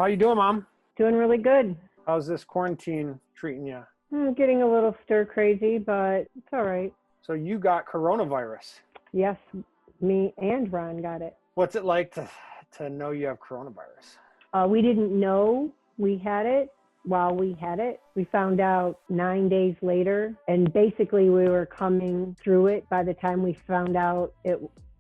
How you doing, Mom? Doing really good. How's this quarantine treating you? I'm getting a little stir crazy, but it's all right. So you got coronavirus. Yes, me and Ron got it. What's it like to know you have coronavirus? We didn't know we had it while we had it. We found out 9 days later, and basically we were coming through it by the time we found out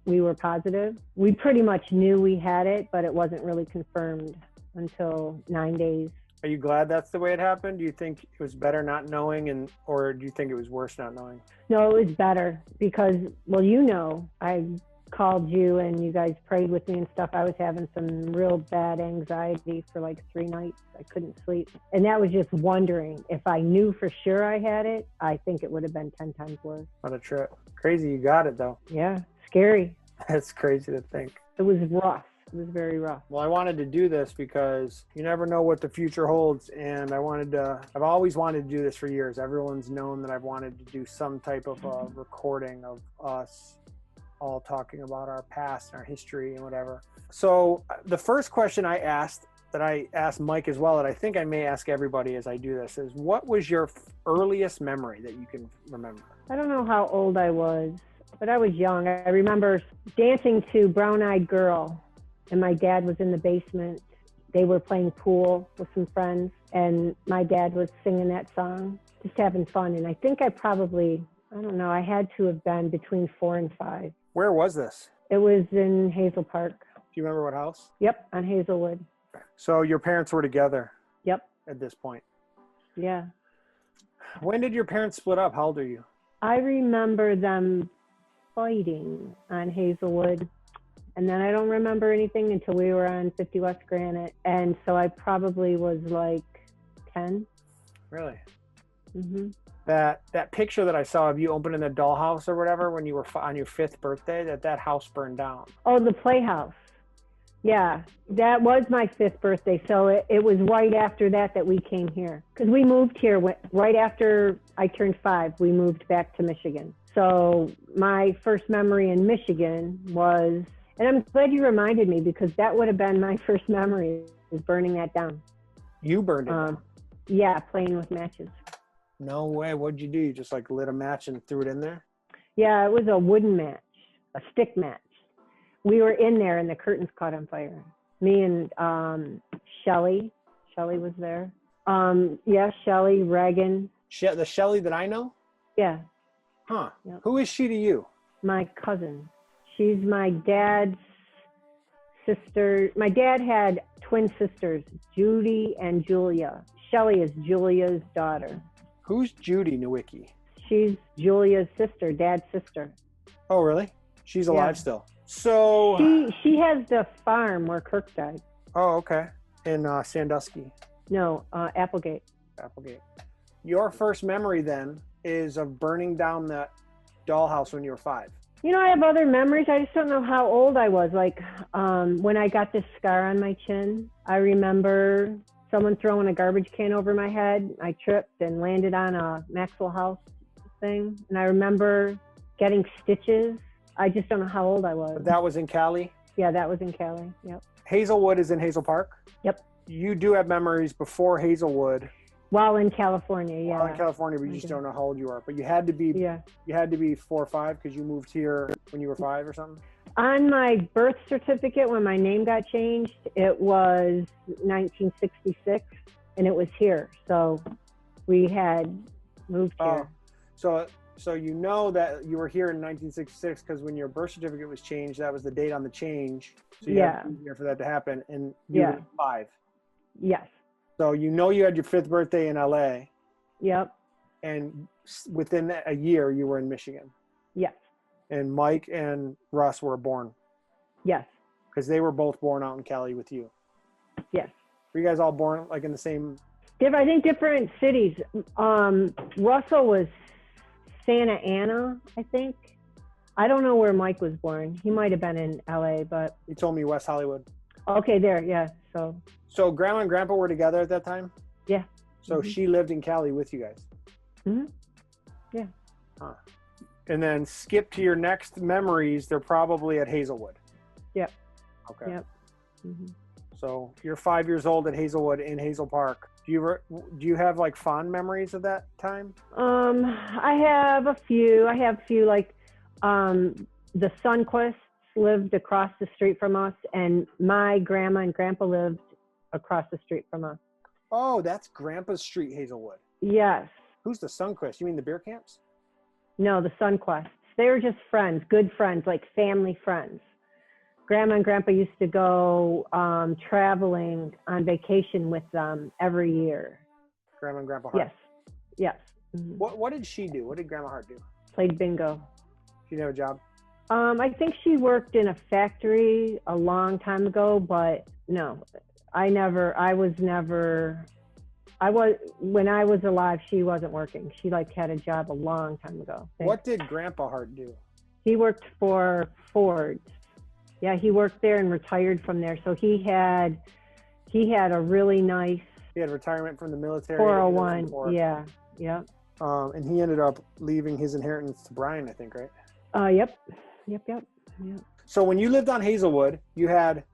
we were positive. We pretty much knew we had it, but it wasn't really confirmed until 9 days. Are you glad that's the way it happened? Do you think it was better not knowing, or do you think it was worse not knowing? No, it was better because, well, I called you and you guys prayed with me and stuff. I was having some real bad anxiety for like 3 nights. I couldn't sleep. And that was just wondering if I knew for sure I had it, I think it would have been 10 times worse. What a trip. Crazy you got it though. Yeah, scary. That's crazy to think. It was rough. It was very rough. Well, I wanted to do this because you never know what the future holds. And I've always wanted to do this for years. Everyone's known that I've wanted to do some type of recording of us all talking about our past and our history and whatever. So the first question I asked, that I asked Mike as well, that I think I may ask everybody as I do this, is what was your earliest memory that you can remember? I don't know how old I was, but I was young. I remember dancing to Brown Eyed Girl, and my dad was in the basement. They were playing pool with some friends, and my dad was singing that song, just having fun. And I think I had to have been between 4 and 5. Where was this? It was in Hazel Park. Do you remember what house? Yep, on Hazelwood. So your parents were together? Yep. At this point? Yeah. When did your parents split up? How old are you? I remember them fighting on Hazelwood, and then I don't remember anything until we were on 50 West Granite, and so I probably was like 10. Really? Mm-hmm. That picture that I saw of you opening the dollhouse or whatever when you were on your 5th birthday, that house burned down. Oh, the Playhouse. Yeah, that was my 5th birthday. So it was right after that we came here. Because we moved here right after I turned 5. We moved back to Michigan. So my first memory in Michigan was, and I'm glad you reminded me because that would have been my first memory, was burning that down. You burned it down? Yeah, playing with matches. No way. What'd you do? You just like lit a match and threw it in there? Yeah, it was a wooden match, a stick match. We were in there and the curtains caught on fire. Me and Shelly. Shelly was there. Yeah, Shelly, Reagan. The Shelly that I know? Yeah. Huh. Yep. Who is she to you? My cousin. She's my dad's sister. My dad had twin sisters, Judy and Julia. Shelly is Julia's daughter. Who's Judy Nowicki? She's Julia's sister, dad's sister. Oh, really? She's alive still. So she has the farm where Kirk died. Oh, okay. In Sandusky. No, Applegate. Applegate. Your first memory then is of burning down that dollhouse when you were 5. I have other memories. I just don't know how old I was. Like when I got this scar on my chin, I remember someone throwing a garbage can over my head. I tripped and landed on a Maxwell House thing. And I remember getting stitches. I just don't know how old I was. But that was in Cali? Yeah, that was in Cali. Yep. Hazelwood is in Hazel Park? Yep. You do have memories before Hazelwood. While in California, yeah. While in California, but you just don't know how old you are. But you had to be You had to be 4 or 5 because you moved here when you were 5 or something? On my birth certificate, when my name got changed, it was 1966, and it was here. So we had moved here. So you know that you were here in 1966 because when your birth certificate was changed, that was the date on the change. So you had to be here for that to happen, and you were 5. Yes. So you know you had your 5th birthday in LA. Yep. And within a year, you were in Michigan. Yes. And Mike and Russ were born. Yes. Because they were both born out in Cali with you. Yes. Were you guys all born like in the same? I think different cities. Russell was Santa Ana, I think. I don't know where Mike was born. He might have been in LA, but. He told me West Hollywood. Okay, there, yeah. So Grandma and Grandpa were together at that time? Yeah. So she lived in Cali with you guys? Mm-hmm. Yeah. Huh. And then skip to your next memories. They're probably at Hazelwood. Yep. Okay. Yep. Mm-hmm. So you're 5 years old at Hazelwood in Hazel Park. Do you have like fond memories of that time? I have a few. Like the Sunquists lived across the street from us, and my grandma and grandpa lived across the street from us. Oh, that's Grandpa's Street, Hazelwood. Yes. Who's the Sunquist? You mean the beer camps? No, the Sunquists. They were just friends, good friends, like family friends. Grandma and grandpa used to go traveling on vacation with them every year. Grandma and Grandpa Hart? Yes. Mm-hmm. What did she do? What did Grandma Hart do? Played bingo. She didn't have a job? I think she worked in a factory a long time ago, but no, when I was alive, she wasn't working. She like had a job a long time ago. What did Grandpa Hart do? He worked for Ford. Yeah, he worked there and retired from there. So he had a really nice. He had retirement from the military. 401. Yeah. And he ended up leaving his inheritance to Brian, I think, right? Yep. So when you lived on Hazelwood, you had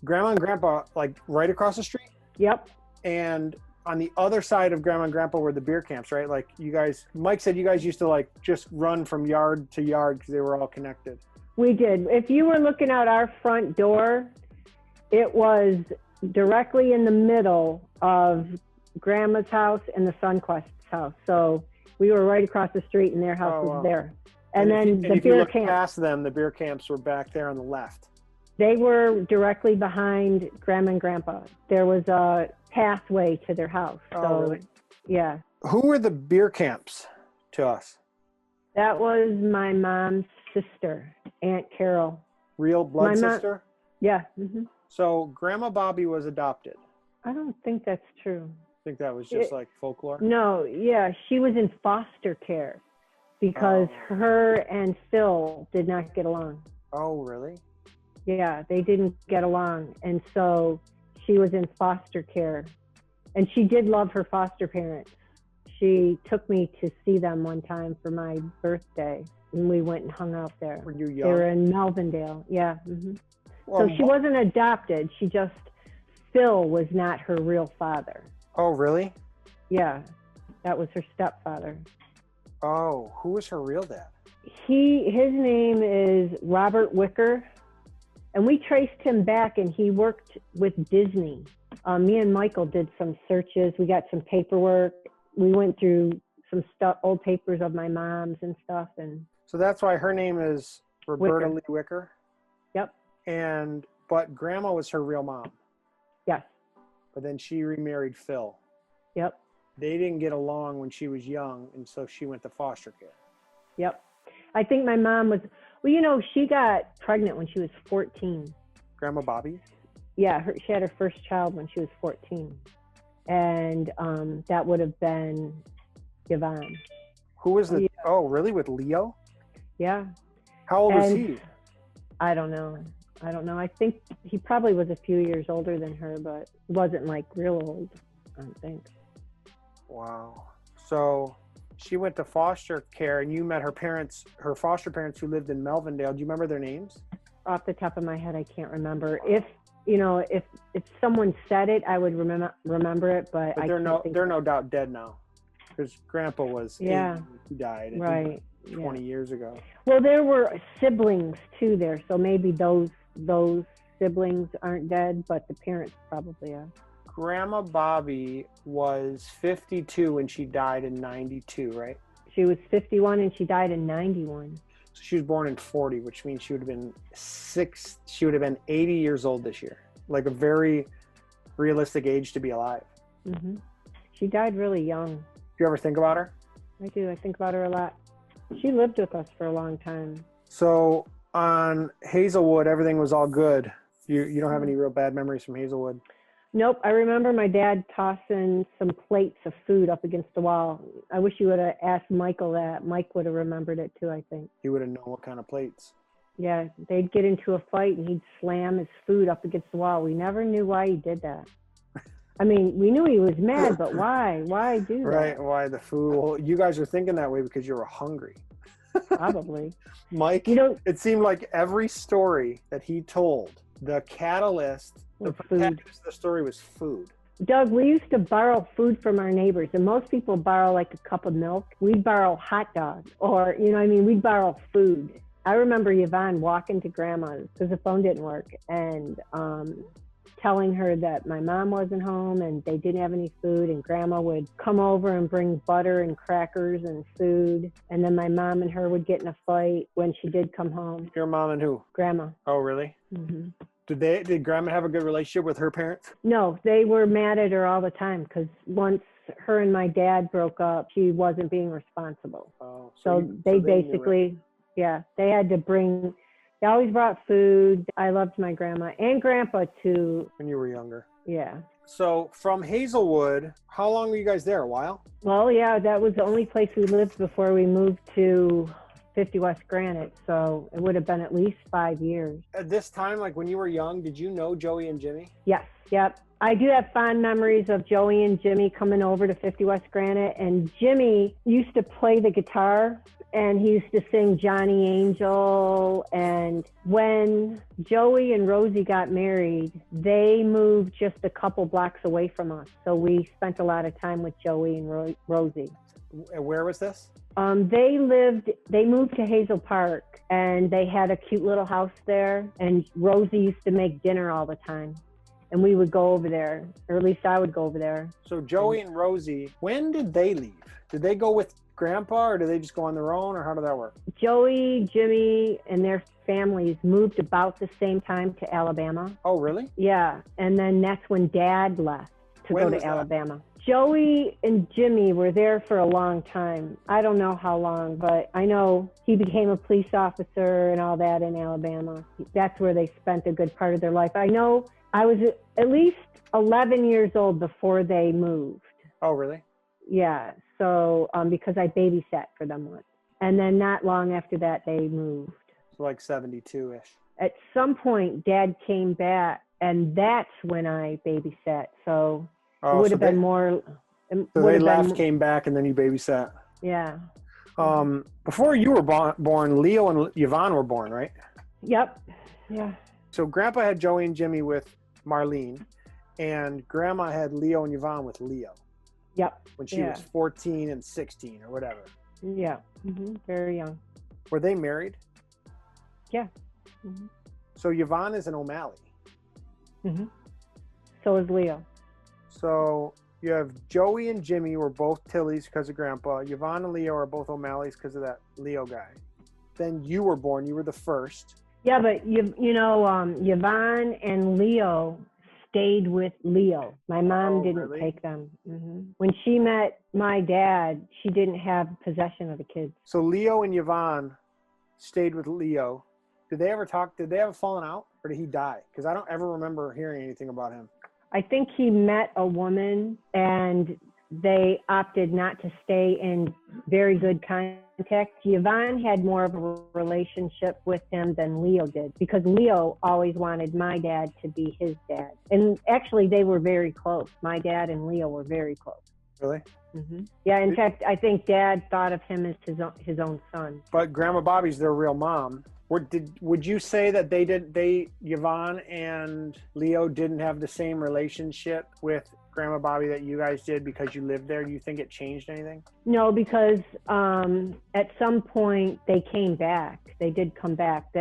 Grandma and Grandpa like right across the street? Yep. And on the other side of Grandma and Grandpa were the beer camps, right? Like you guys, Mike said you guys used to like just run from yard to yard because they were all connected. We did. If you were looking out our front door, it was directly in the middle of Grandma's house and the Sunquist's house. So we were right across the street and their house was there. And then the beer camps. Past them, the beer camps were back there on the left. They were directly behind Grandma and Grandpa. There was a pathway to their house. Oh, really? Yeah. Who were the beer camps to us? That was my mom's sister, Aunt Carol. Real blood sister? Yeah. Mm-hmm. So Grandma Bobbi was adopted. I don't think that's true. I think that was just like folklore? No, yeah. She was in foster care because her and Phil did not get along. Oh, really? Yeah, they didn't get along. And so she was in foster care. And she did love her foster parents. She took me to see them one time for my birthday. And we went and hung out there. Were you young? They were in Melvindale. Yeah. Mm-hmm. Well, so she wasn't adopted. Phil was not her real father. Oh, really? Yeah. That was her stepfather. Oh, who was her real dad? His name is Robert Wicker. And we traced him back, and he worked with Disney. Me and Michael did some searches. We got some paperwork. We went through some stuff, old papers of my mom's and stuff. And so that's why her name is Roberta Lee Wicker? Yep. But Grandma was her real mom? Yes. But then she remarried Phil? Yep. They didn't get along when she was young, and so she went to foster care? Yep. I think my mom was... Well, she got pregnant when she was 14. Grandma Bobbi? Yeah, she had her first child when she was 14. And that would have been Yvonne. Who was the... Oh, really? With Leo? Yeah. How old was he? I don't know. I think he probably was a few years older than her, but wasn't like real old, I don't think. Wow. So... she went to foster care, and you met her foster parents who lived in Melvindale. Do you remember their names? Off the top of my head, I can't remember. If someone said it, I would remember it, but they're no doubt dead now, because Grandpa was 80, he died right 20 years ago. Well, there were siblings too there, so maybe those siblings aren't dead, but the parents probably are. Grandma Bobbi was 52 when she died in 92, right? She was 51 and she died in 91. So she was born in 40, which means she would have been 80 years old this year. Like a very realistic age to be alive. Mm-hmm. She died really young. Do you ever think about her? I do. I think about her a lot. She lived with us for a long time. So on Hazelwood, everything was all good. You don't have any real bad memories from Hazelwood? Nope. I remember my dad tossing some plates of food up against the wall. I wish you would have asked Michael that. Mike would have remembered it too, I think. He would have known what kind of plates. Yeah, they'd get into a fight and he'd slam his food up against the wall. We never knew why he did that. I mean, we knew he was mad, but why? Why do that? Right, why the food? Well, you guys are thinking that way because you were hungry. Probably. Mike, it seemed like every story that he told, the catalyst with The food. protagonist of the story was food. Doug, we used to borrow food from our neighbors, and most people borrow like a cup of milk. We'd borrow hot dogs, or, you know what I mean? We'd borrow food. I remember Yvonne walking to Grandma's because the phone didn't work, and telling her that my mom wasn't home and they didn't have any food, and Grandma would come over and bring butter and crackers and food, and then my mom and her would get in a fight when she did come home. Your mom and who? Grandma. Oh, really? Mm-hmm. Did Grandma have a good relationship with her parents? No, they were mad at her all the time because once her and my dad broke up, she wasn't being responsible. Oh, So they basically, yeah, they had to bring, they always brought food. I loved my grandma and grandpa too. When you were younger. Yeah. So from Hazelwood, how long were you guys there? A while? Well, yeah, that was the only place we lived before we moved to 50 West Granite. So it would have been at least 5 years. At this time, like when you were young, did you know Joey and Jimmy? Yes. Yep. I do have fond memories of Joey and Jimmy coming over to 50 West Granite, and Jimmy used to play the guitar and he used to sing Johnny Angel. And when Joey and Rosie got married, they moved just a couple blocks away from us. So we spent a lot of time with Joey and Rosie. Where was this? They moved to Hazel Park, and they had a cute little house there, and Rosie used to make dinner all the time. And we would go over there, or at least I would go over there. So Joey and Rosie, when did they leave? Did they go with Grandpa, or did they just go on their own, or how did that work? Joey, Jimmy, and their families moved about the same time to Alabama. Oh, really? Yeah, and then that's when Dad left to go to Alabama. Joey and Jimmy were there for a long time. I don't know how long, but I know he became a police officer and all that in Alabama. That's where they spent a good part of their life. I know I was at least 11 years old before they moved. Oh, really? Yeah. So, because I babysat for them once. And then not long after that, they moved. So like 72-ish. At some point, Dad came back, and that's when I babysat. So it would have been more. So they left, came back, and then you babysat. Yeah. Before you were born, Leo and Yvonne were born, right? Yep. Yeah. So Grandpa had Joey and Jimmy with Marlene, and Grandma had Leo and Yvonne with Leo. Yep. When she was 14 and 16 or whatever. Yeah. Mm-hmm. Very young. Were they married? Yeah. Mm-hmm. So Yvonne is an O'Malley. Mm-hmm. So is Leo. So you have Joey and Jimmy were both Tilleys because of Grandpa. Yvonne and Leo are both O'Malleys because of that Leo guy. Then you were born. You were the first. Yeah, but Yvonne and Leo stayed with Leo. My mom didn't take them. Mm-hmm. When she met my dad, she didn't have possession of the kids. So Leo and Yvonne stayed with Leo. Did they ever talk? Did they ever fallen out, or did he die? Because I don't ever remember hearing anything about him. I think he met a woman, and they opted not to stay in very good contact. Yvonne had more of a relationship with him than Leo did, because Leo always wanted my dad to be his dad. And actually, they were very close. My dad and Leo were very close. Really? Mm-hmm. Yeah, in fact, I think Dad thought of him as his own son. But Grandma Bobby's their real mom. Would you say that Yvonne and Leo didn't have the same relationship with Grandma Bobby that you guys did because you lived there? Do you think it changed anything? No, because at some point they came back. They did come back.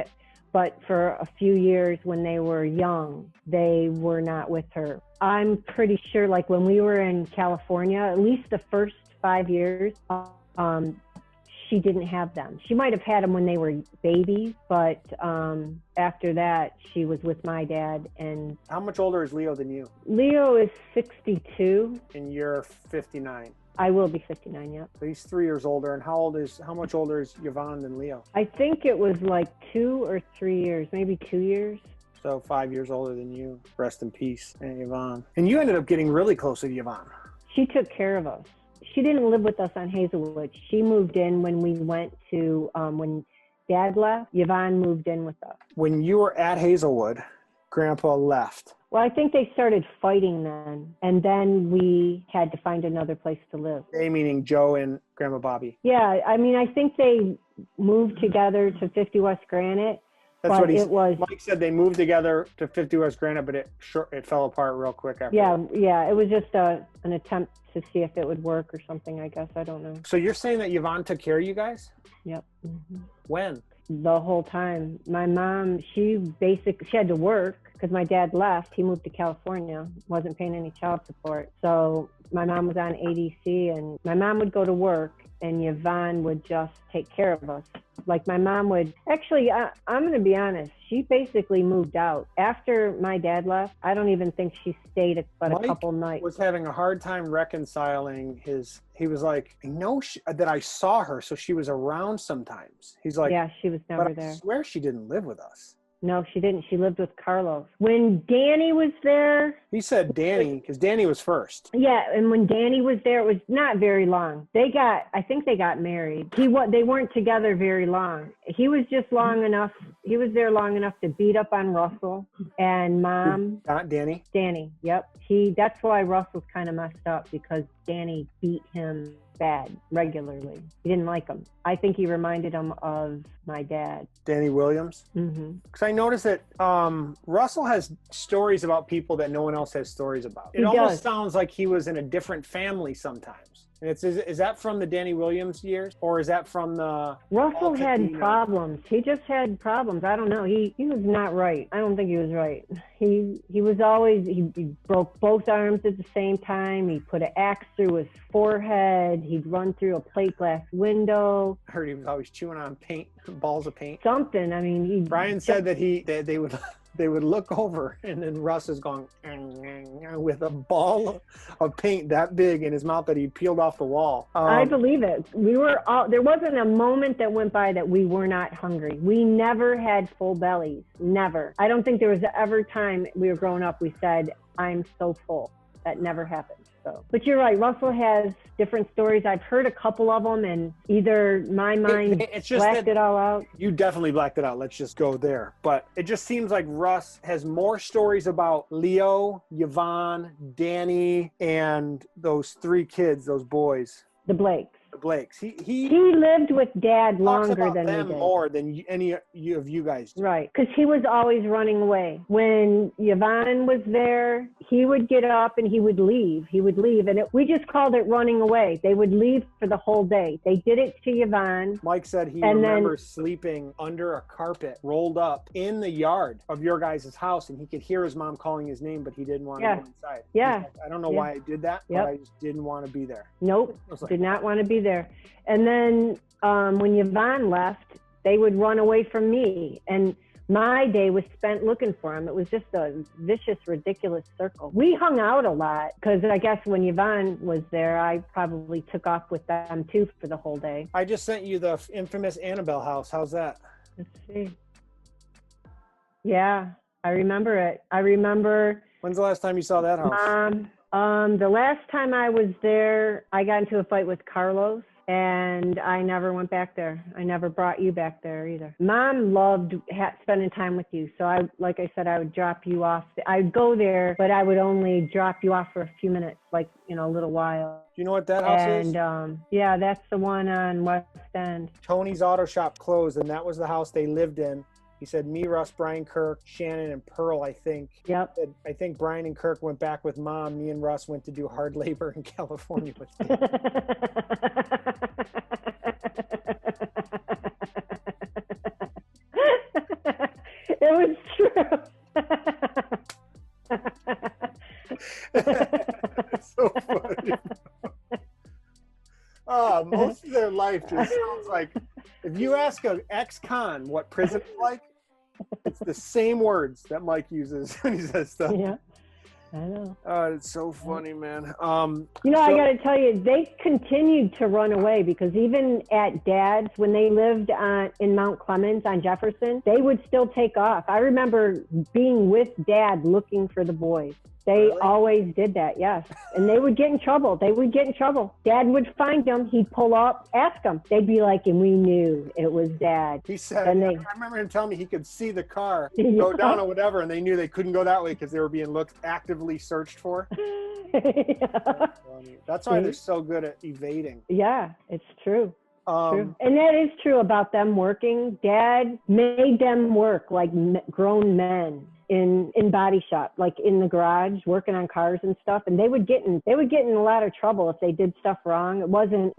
But for a few years when they were young, they were not with her. I'm pretty sure, like when we were in California, at least the first 5 years, she didn't have them. She might have had them when they were babies, but after that, she was with my dad. And how much older is Leo than you? Leo is 62. And you're 59. I will be 59, yeah. So he's 3 years older. And how much older is Yvonne than Leo? I think it was like 2 or 3 years, maybe 2 years. So 5 years older than you. Rest in peace, Aunt Yvonne. And you ended up getting really close with Yvonne. She took care of us. She didn't live with us on Hazelwood. She moved in when we went to, when Dad left, Yvonne moved in with us. When you were at Hazelwood, Grandpa left. Well, I think they started fighting then, and then we had to find another place to live. They meaning Joe and Grandma Bobby. Yeah, I mean, I think they moved together to 50 West Granite, That's but what he it was. Mike said they moved together to 50 West Granite, but it fell apart real quick after. Yeah. It was just an attempt to see if it would work or something, I guess. I don't know. So you're saying that Yvonne took care of you guys? Yep. Mm-hmm. When? The whole time. My mom, she had to work because my dad left. He moved to California, wasn't paying any child support. So my mom was on ADC, and my mom would go to work and Yvonne would just take care of us. Like my mom would, actually, I'm going to be honest, she basically moved out. After my dad left, I don't even think she stayed but a couple nights. Was having a hard time reconciling he was like, I know that I saw her, so she was around sometimes. He's like, yeah, she was never there. I swear she didn't live with us. No, she didn't. She lived with Carlos. When Danny was there. He said Danny, because Danny was first. Yeah, and when Danny was there, it was not very long. I think they got married. They weren't together very long. He was just long enough. He was there long enough to beat up on Russell and Mom. Not Danny? Danny, yep. That's why Russell's kind of messed up, because Danny beat him bad regularly. He didn't like him. I think he reminded him of my dad. Danny Williams? Mm-hmm. Because I noticed that Russell has stories about people that no one else has stories about. It almost sounds like he was in a different family sometimes. And is that from the Danny Williams years, or is that from the... Russell had problems. He just had problems. I don't know. He was not right. I don't think he was right. He was always... He broke both arms at the same time. He put an axe through his forehead. He'd run through a plate glass window. I heard he was always chewing on paint, balls of paint. Something. I mean, Brian said that they would look over, and then Russ is going with a ball of paint that big in his mouth that he peeled off the wall. I believe it. There wasn't a moment that went by that we were not hungry. We never had full bellies. Never. I don't think there was ever time we were growing up we said, I'm so full. That never happened. So, but you're right. Russell has different stories. I've heard a couple of them, and either my mind blacked it all out. You definitely blacked it out. Let's just go there. But it just seems like Russ has more stories about Leo, Yvonne, Danny, and those three kids, those boys. The Blakes. The Blakes. He lived with Dad longer than them we did. More than any of you guys did. Right, because he was always running away. When Yvonne was there, he would get up and he would leave. And we just called it running away. They would leave for the whole day. They did it to Yvonne. Mike said he remembers sleeping under a carpet rolled up in the yard of your guys' house, and he could hear his mom calling his name, but he didn't want to go inside. Yeah. Like, I don't know why I did that, but I just didn't want to be there. Nope, did not want to be there. And then when Yvonne left, they would run away from me. And my day was spent looking for him. It was just a vicious, ridiculous circle. We hung out a lot because I guess when Yvonne was there, I probably took off with them too for the whole day. I just sent you the infamous Annabelle house. How's that? Let's see. Yeah, I remember it. When's the last time you saw that house? The last time I was there, I got into a fight with Carlos, and I never went back there. I never brought you back there either. Mom loved spending time with you. So like I said, I would drop you off. I'd go there, but I would only drop you off for a few minutes, like, a little while. Do you know what that house is? And yeah, that's the one on West End. Tony's Auto Shop closed, and that was the house they lived in. He said, me, Russ, Brian, Kirk, Shannon, and Pearl, I think. Yep. I think Brian and Kirk went back with Mom. Me and Russ went to do hard labor in California with him. It was true. It's so funny. Most of their life just sounds like, if you ask an ex-con what prison is like, it's the same words that Mike uses when he says stuff. Yeah, I know. It's so funny, man. I got to tell you, they continued to run away because even at Dad's, when they lived in Mount Clemens on Jefferson, they would still take off. I remember being with Dad looking for the boys. They always did that, yes. And they would get in trouble. Dad would find them. He'd pull up, ask them. They'd be like, and we knew it was Dad. He said, I remember him telling me he could see the car go down or whatever, and they knew they couldn't go that way because they were being actively searched for. Yeah. That's why they're so good at evading. Yeah, it's true. True. And that is true about them working. Dad made them work like grown men in body shop, like in the garage, working on cars and stuff. And they would get in a lot of trouble if they did stuff wrong. It wasn't,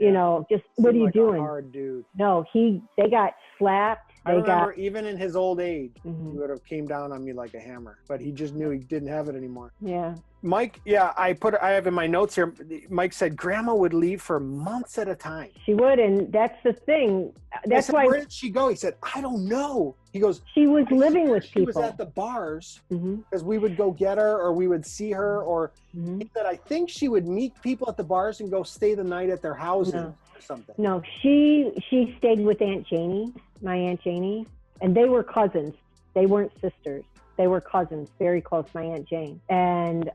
just what are you doing? A hard dude. No, they got slapped. I remember even in his old age, he would have came down on me like a hammer, but he just knew he didn't have it anymore. Yeah. Mike, I have in my notes here, Mike said Grandma would leave for months at a time. She would, and that's the thing. That's why. Where did she go? He said, I don't know. He goes, she was living with people. She was at the bars because we would go get her or we would see her, or he said, I think she would meet people at the bars and go stay the night at their houses or something. No, she stayed with Aunt Janie, my Aunt Janie, and they were cousins. They weren't sisters. They were cousins, very close, my Aunt Jane. And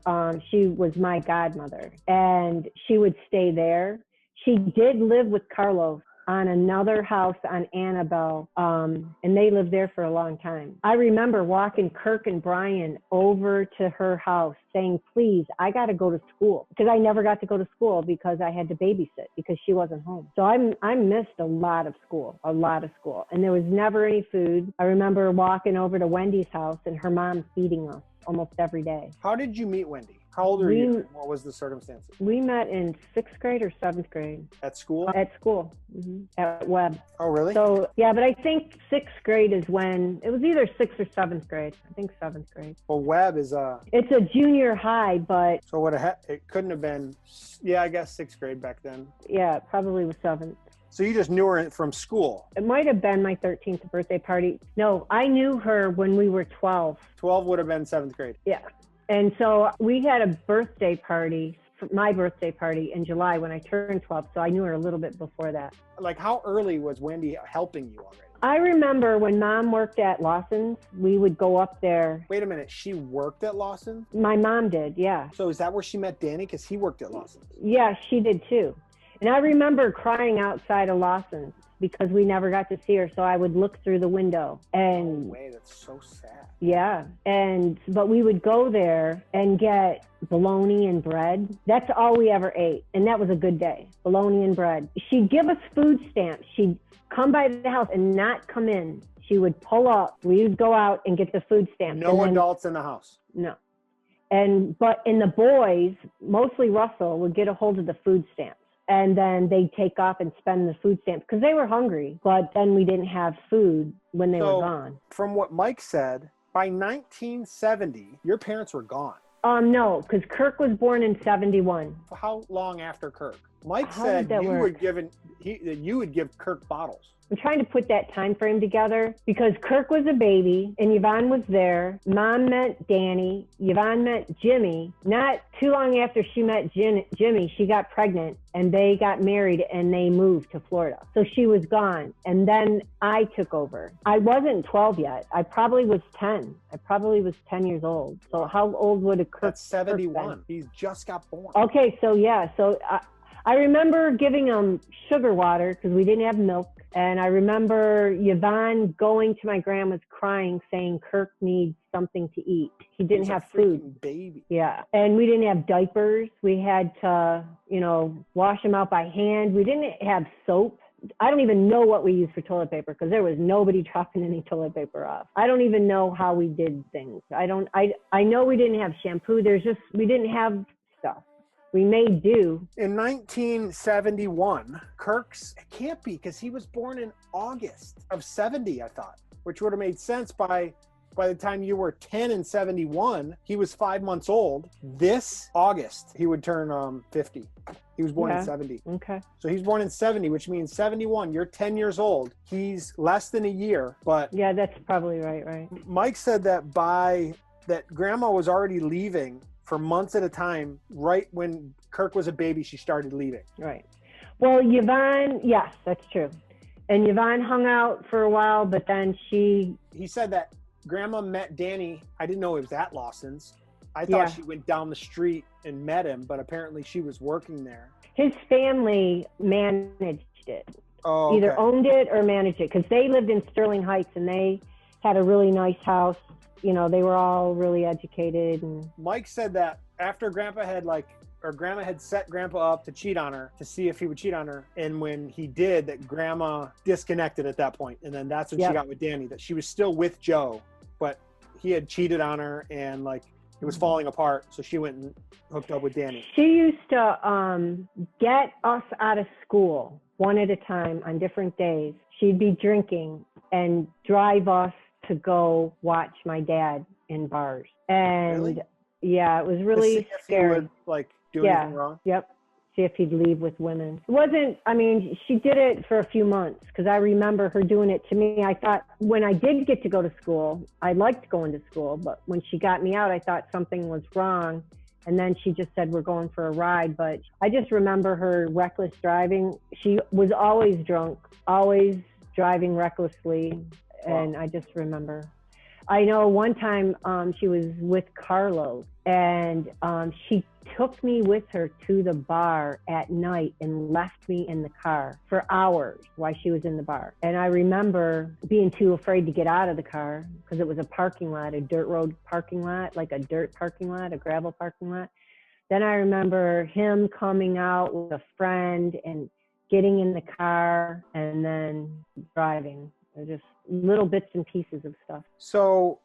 she was my godmother. And she would stay there. She did live with Carlos on another house on Annabelle, and they lived there for a long time. I remember walking Kirk and Brian over to her house saying, please, I got to go to school, because I never got to go to school because I had to babysit because she wasn't home. So I missed a lot of school, and there was never any food. I remember walking over to Wendy's house and her mom feeding us almost every day. How did you meet Wendy? How old are you? What was the circumstances? We met in 6th grade or 7th grade. At school? At school, at Webb. Oh, really? So, yeah, but I think 6th grade is when, it was either 6th or 7th grade. I think 7th grade. Well, Webb is it's a junior high, but... So it couldn't have been, I guess 6th grade back then. Yeah, it probably was 7th. So you just knew her from school? It might have been my 13th birthday party. No, I knew her when we were 12. 12 would have been 7th grade. Yeah. And so we had a birthday party, my birthday party in July when I turned 12. So I knew her a little bit before that. Like, how early was Wendy helping you already? I remember when Mom worked at Lawson's, we would go up there. Wait a minute. She worked at Lawson's? My mom did, yeah. So is that where she met Danny? Because he worked at Lawson's. Yeah, she did too. And I remember crying outside of Lawson's because we never got to see her. So I would look through the window and... No way, that's so sad. Yeah. But we would go there and get bologna and bread. That's all we ever ate. And that was a good day. Bologna and bread. She'd give us food stamps. She'd come by the house and not come in. She would pull up. We would go out and get the food stamps. No adults in the house? No. And the boys, mostly Russell, would get a hold of the food stamps. And then they'd take off and spend the food stamps because they were hungry. But then we didn't have food when they were gone. From what Mike said, by 1970, your parents were gone. No, because Kirk was born in 71. How long after Kirk? Mike said you would give Kirk bottles. I'm trying to put that time frame together because Kirk was a baby and Yvonne was there. Mom met Danny. Yvonne met Jimmy. Not too long after she met Jimmy, she got pregnant and they got married and they moved to Florida. So she was gone. And then I took over. I wasn't 12 yet. I probably was 10. I probably was 10 years old. So how old would a Kirk? That's 71. He just got born. Okay, so yeah. So I remember giving him sugar water because we didn't have milk. And I remember Yvonne going to my grandma's crying, saying Kirk needs something to eat. He didn't have food. Baby. Yeah. And we didn't have diapers. We had to, wash him out by hand. We didn't have soap. I don't even know what we used for toilet paper because there was nobody dropping any toilet paper off. I don't even know how we did things. I know we didn't have shampoo. We didn't have stuff. We made do. In 1971, it can't be because he was born in August of 70, I thought, which would have made sense by the time you were 10 in 71, he was 5 months old. This August, he would turn 50. He was born in 70. Okay. So he's born in 70, which means 71, you're 10 years old. He's less than a year, but... Yeah, that's probably right. Mike said that that grandma was already leaving for months at a time. Right when Kirk was a baby, she started leaving. Right. Well, Yvonne, yes, that's true. And Yvonne hung out for a while, but then He said that grandma met Danny. I didn't know it was at Lawson's. I thought she went down the street and met him, but apparently she was working there. His family managed it. Oh, okay. Either owned it or managed it, because they lived in Sterling Heights and they had a really nice house. They were all really educated. And Mike said that after Grandpa had or Grandma had set Grandpa up to cheat on her, to see if he would cheat on her. And when he did, that Grandma disconnected at that point. And then that's when she got with Danny, that she was still with Joe, but he had cheated on her and like it was falling apart. So she went and hooked up with Danny. She used to get us out of school one at a time on different days. She'd be drinking and drive us to go watch my dad in bars. And Really? yeah, it was really scary. He would, like, do anything wrong? Yep. See if he'd leave with women. It wasn't, I mean, she did it for a few months because I remember her doing it to me. I thought when I did get to go to school, I liked going to school, but when she got me out, I thought something was wrong. And then she just said, we're going for a ride. But I just remember her reckless driving. She was always drunk, always driving recklessly. Wow. And I just remember. I know one time she was with Carlos and she took me with her to the bar at night and left me in the car for hours while she was in the bar. And I remember being too afraid to get out of the car because it was a parking lot, a dirt road parking lot, like a dirt parking lot, a gravel parking lot. Then I remember him coming out with a friend and getting in the car and then driving. Just little bits and pieces of stuff. So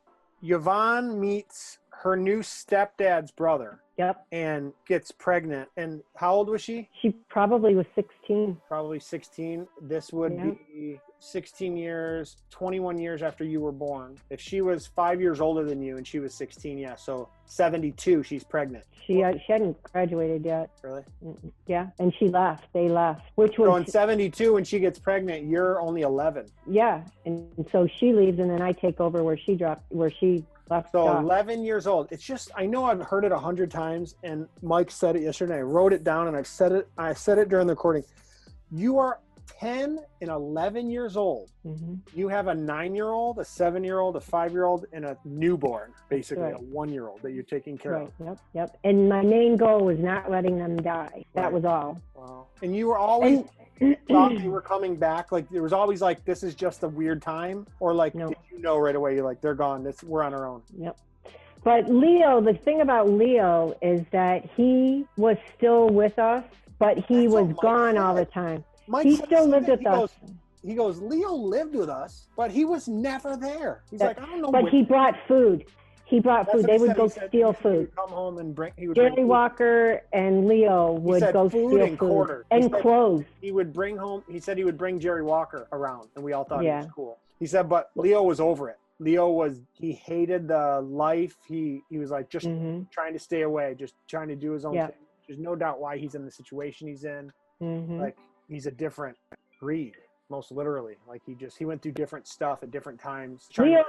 Yvonne meets her new stepdad's brother. Yep. And gets pregnant. And how old was she? She probably was 16. Probably 16. This would be 16 years, 21 years after you were born. If she was 5 years older than you and she was 16, yeah. So 72, she's pregnant. She hadn't graduated yet. Really? Yeah. And she left. They left. Which was. So in 72, when she gets pregnant, you're only 11. Yeah. And so she leaves and then I take over where she left So off. 11 years old. It's just, I know I've heard it 100 times and Mike said it yesterday. I wrote it down and I said it during the recording. You are 10 and 11 years old. Mm-hmm. You have a 9-year-old, a 7-year-old, a 5-year-old, and a newborn, basically a 1-year-old that you're taking care of. Yep. And my main goal was not letting them die. That was all. Wow. And you were always thought they were coming back? Like there was always like, this is just a weird time? Or like, did you know right away, you're like, they're gone, we're on our own? Yep. But Leo, the thing about Leo is that he was still with us, but he was gone all the time. Mike he still lived with us. He goes, Leo lived with us, but he was never there. He's like, I don't know. But he brought food. He brought food. They would go steal food. He would come home and bring. Jerry Walker and Leo would go steal food. Quarters. And clothes. He would bring home. He said he would bring Jerry Walker around, and we all thought it was cool. He said, but Leo was over it. He hated the life. He was like just trying to stay away, just trying to do his own thing. There's no doubt why he's in the situation he's in. Like he's a different breed. Most literally, like he went through different stuff at different times. Leo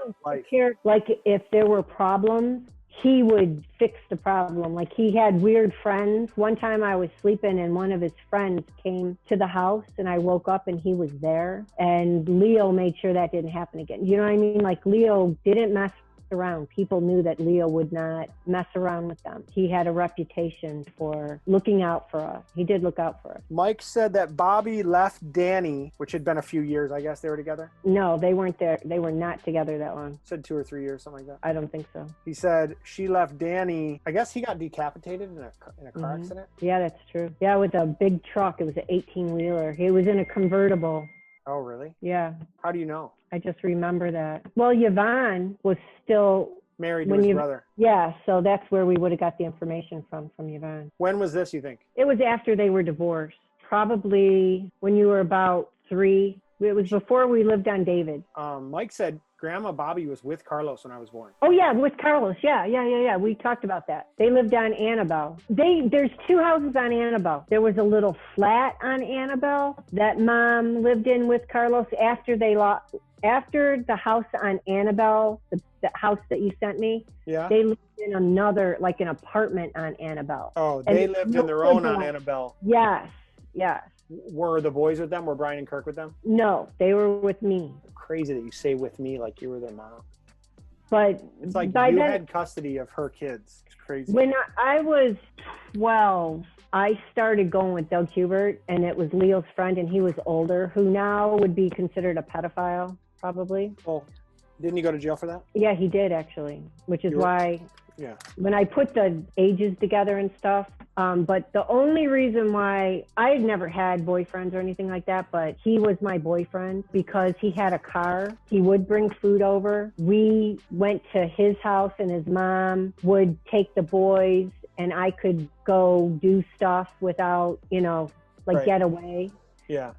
cared, like if there were problems, he would fix the problem. Like he had weird friends. One time I was sleeping and one of his friends came to the house and I woke up and he was there. And Leo made sure that didn't happen again. You know what I mean? Like Leo didn't mess around. People knew that Leo would not mess around with them. He had a reputation for looking out for us. He did look out for us. Mike said that Bobbi left Danny, which had been a few years, I guess they were together. No, they weren't there. They were not together that long. Said 2 or 3 years, something like that. I don't think so. He said she left Danny. I guess he got decapitated in a car accident. Yeah, that's true. Yeah, with a big truck. It was an 18-wheeler. He was in a convertible. Oh, really? Yeah. How do you know? I just remember that. Well, Yvonne was still married to his brother. Yeah, so that's where we would have got the information from Yvonne. When was this, you think? It was after they were divorced. Probably when you were about 3. It was before we lived on David. Mike said Grandma Bobbi was with Carlos when I was born. Oh, yeah, with Carlos. Yeah. We talked about that. They lived on Annabelle. There's 2 houses on Annabelle. There was a little flat on Annabelle that Mom lived in with Carlos after the house on Annabelle, the house that you sent me. Yeah. They lived in another, like an apartment on Annabelle. Oh, they lived in their own on Annabelle. Yes. Were the boys with them? Were Brian and Kirk with them? No, they were with me. Crazy that you say with me like you were their mom. But it's like you had custody of her kids. It's crazy. When I was 12, I started going with Doug Hubert, and it was Leo's friend, and he was older, who now would be considered a pedophile, probably. Oh, didn't he go to jail for that? Yeah, he did, actually, which is why Yeah. When I put the ages together and stuff. But the only reason why I had never had boyfriends or anything like that, but he was my boyfriend because he had a car. He would bring food over. We went to his house and his mom would take the boys and I could go do stuff without, Right. get away. Yeah.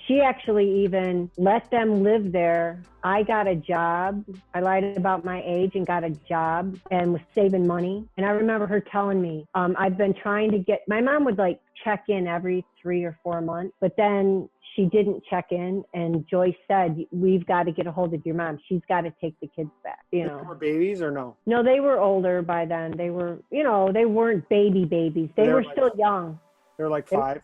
She actually even let them live there. I got a job. I lied about my age and got a job and was saving money. And I remember her telling me, I've been trying to my mom would check in every 3 or 4 months, but then she didn't check in. And Joyce said, we've got to get a hold of your mom. She's got to take the kids back. They were babies or no? No, they were older by then. They were, they weren't babies. They were still young. They were 5?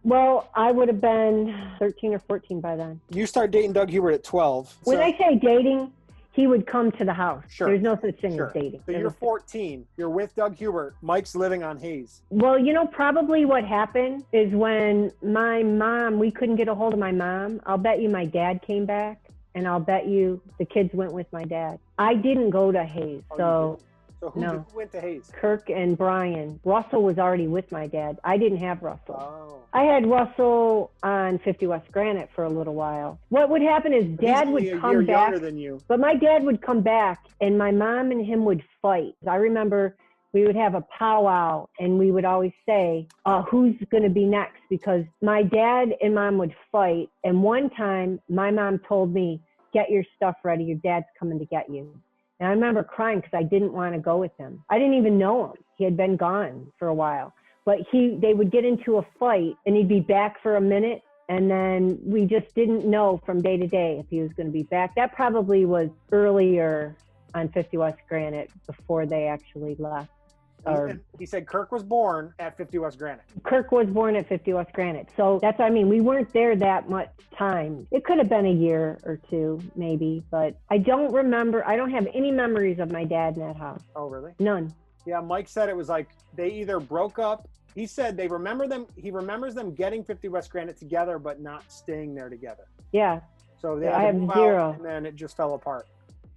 Well, I would have been 13 or 14 by then. You start dating Doug Hubert at 12. When I say dating, he would come to the house. Sure. There's no such thing as dating. So you're 14. You're with Doug Hubert. Mike's living on Hayes. Well, probably what happened is when my mom, we couldn't get a hold of my mom. I'll bet you my dad came back, and I'll bet you the kids went with my dad. I didn't go to Hayes, So who went to Hayes? Kirk and Brian. Russell was already with my dad. I didn't have Russell. Oh. I had Russell on 50 West Granite for a little while. What would happen is Dad would come back. He's a year younger than you. But my dad would come back and my mom and him would fight. I remember we would have a powwow and we would always say, who's going to be next? Because my dad and mom would fight. And one time my mom told me, get your stuff ready. Your dad's coming to get you. And I remember crying because I didn't want to go with him. I didn't even know him. He had been gone for a while. But they would get into a fight and he'd be back for a minute. And then we just didn't know from day to day if he was going to be back. That probably was earlier on 50 West Granite before they actually left. He said Kirk was born at 50 West Granite. Kirk was born at 50 West Granite. So that's what I mean. We weren't there that much time. It could have been a year or two, maybe. But I don't remember. I don't have any memories of my dad in that house. Oh, really? None. Yeah, Mike said it was they either broke up. He said he remembers them getting 50 West Granite together, but not staying there together. Yeah. So they I had have to move zero. out, and then it just fell apart.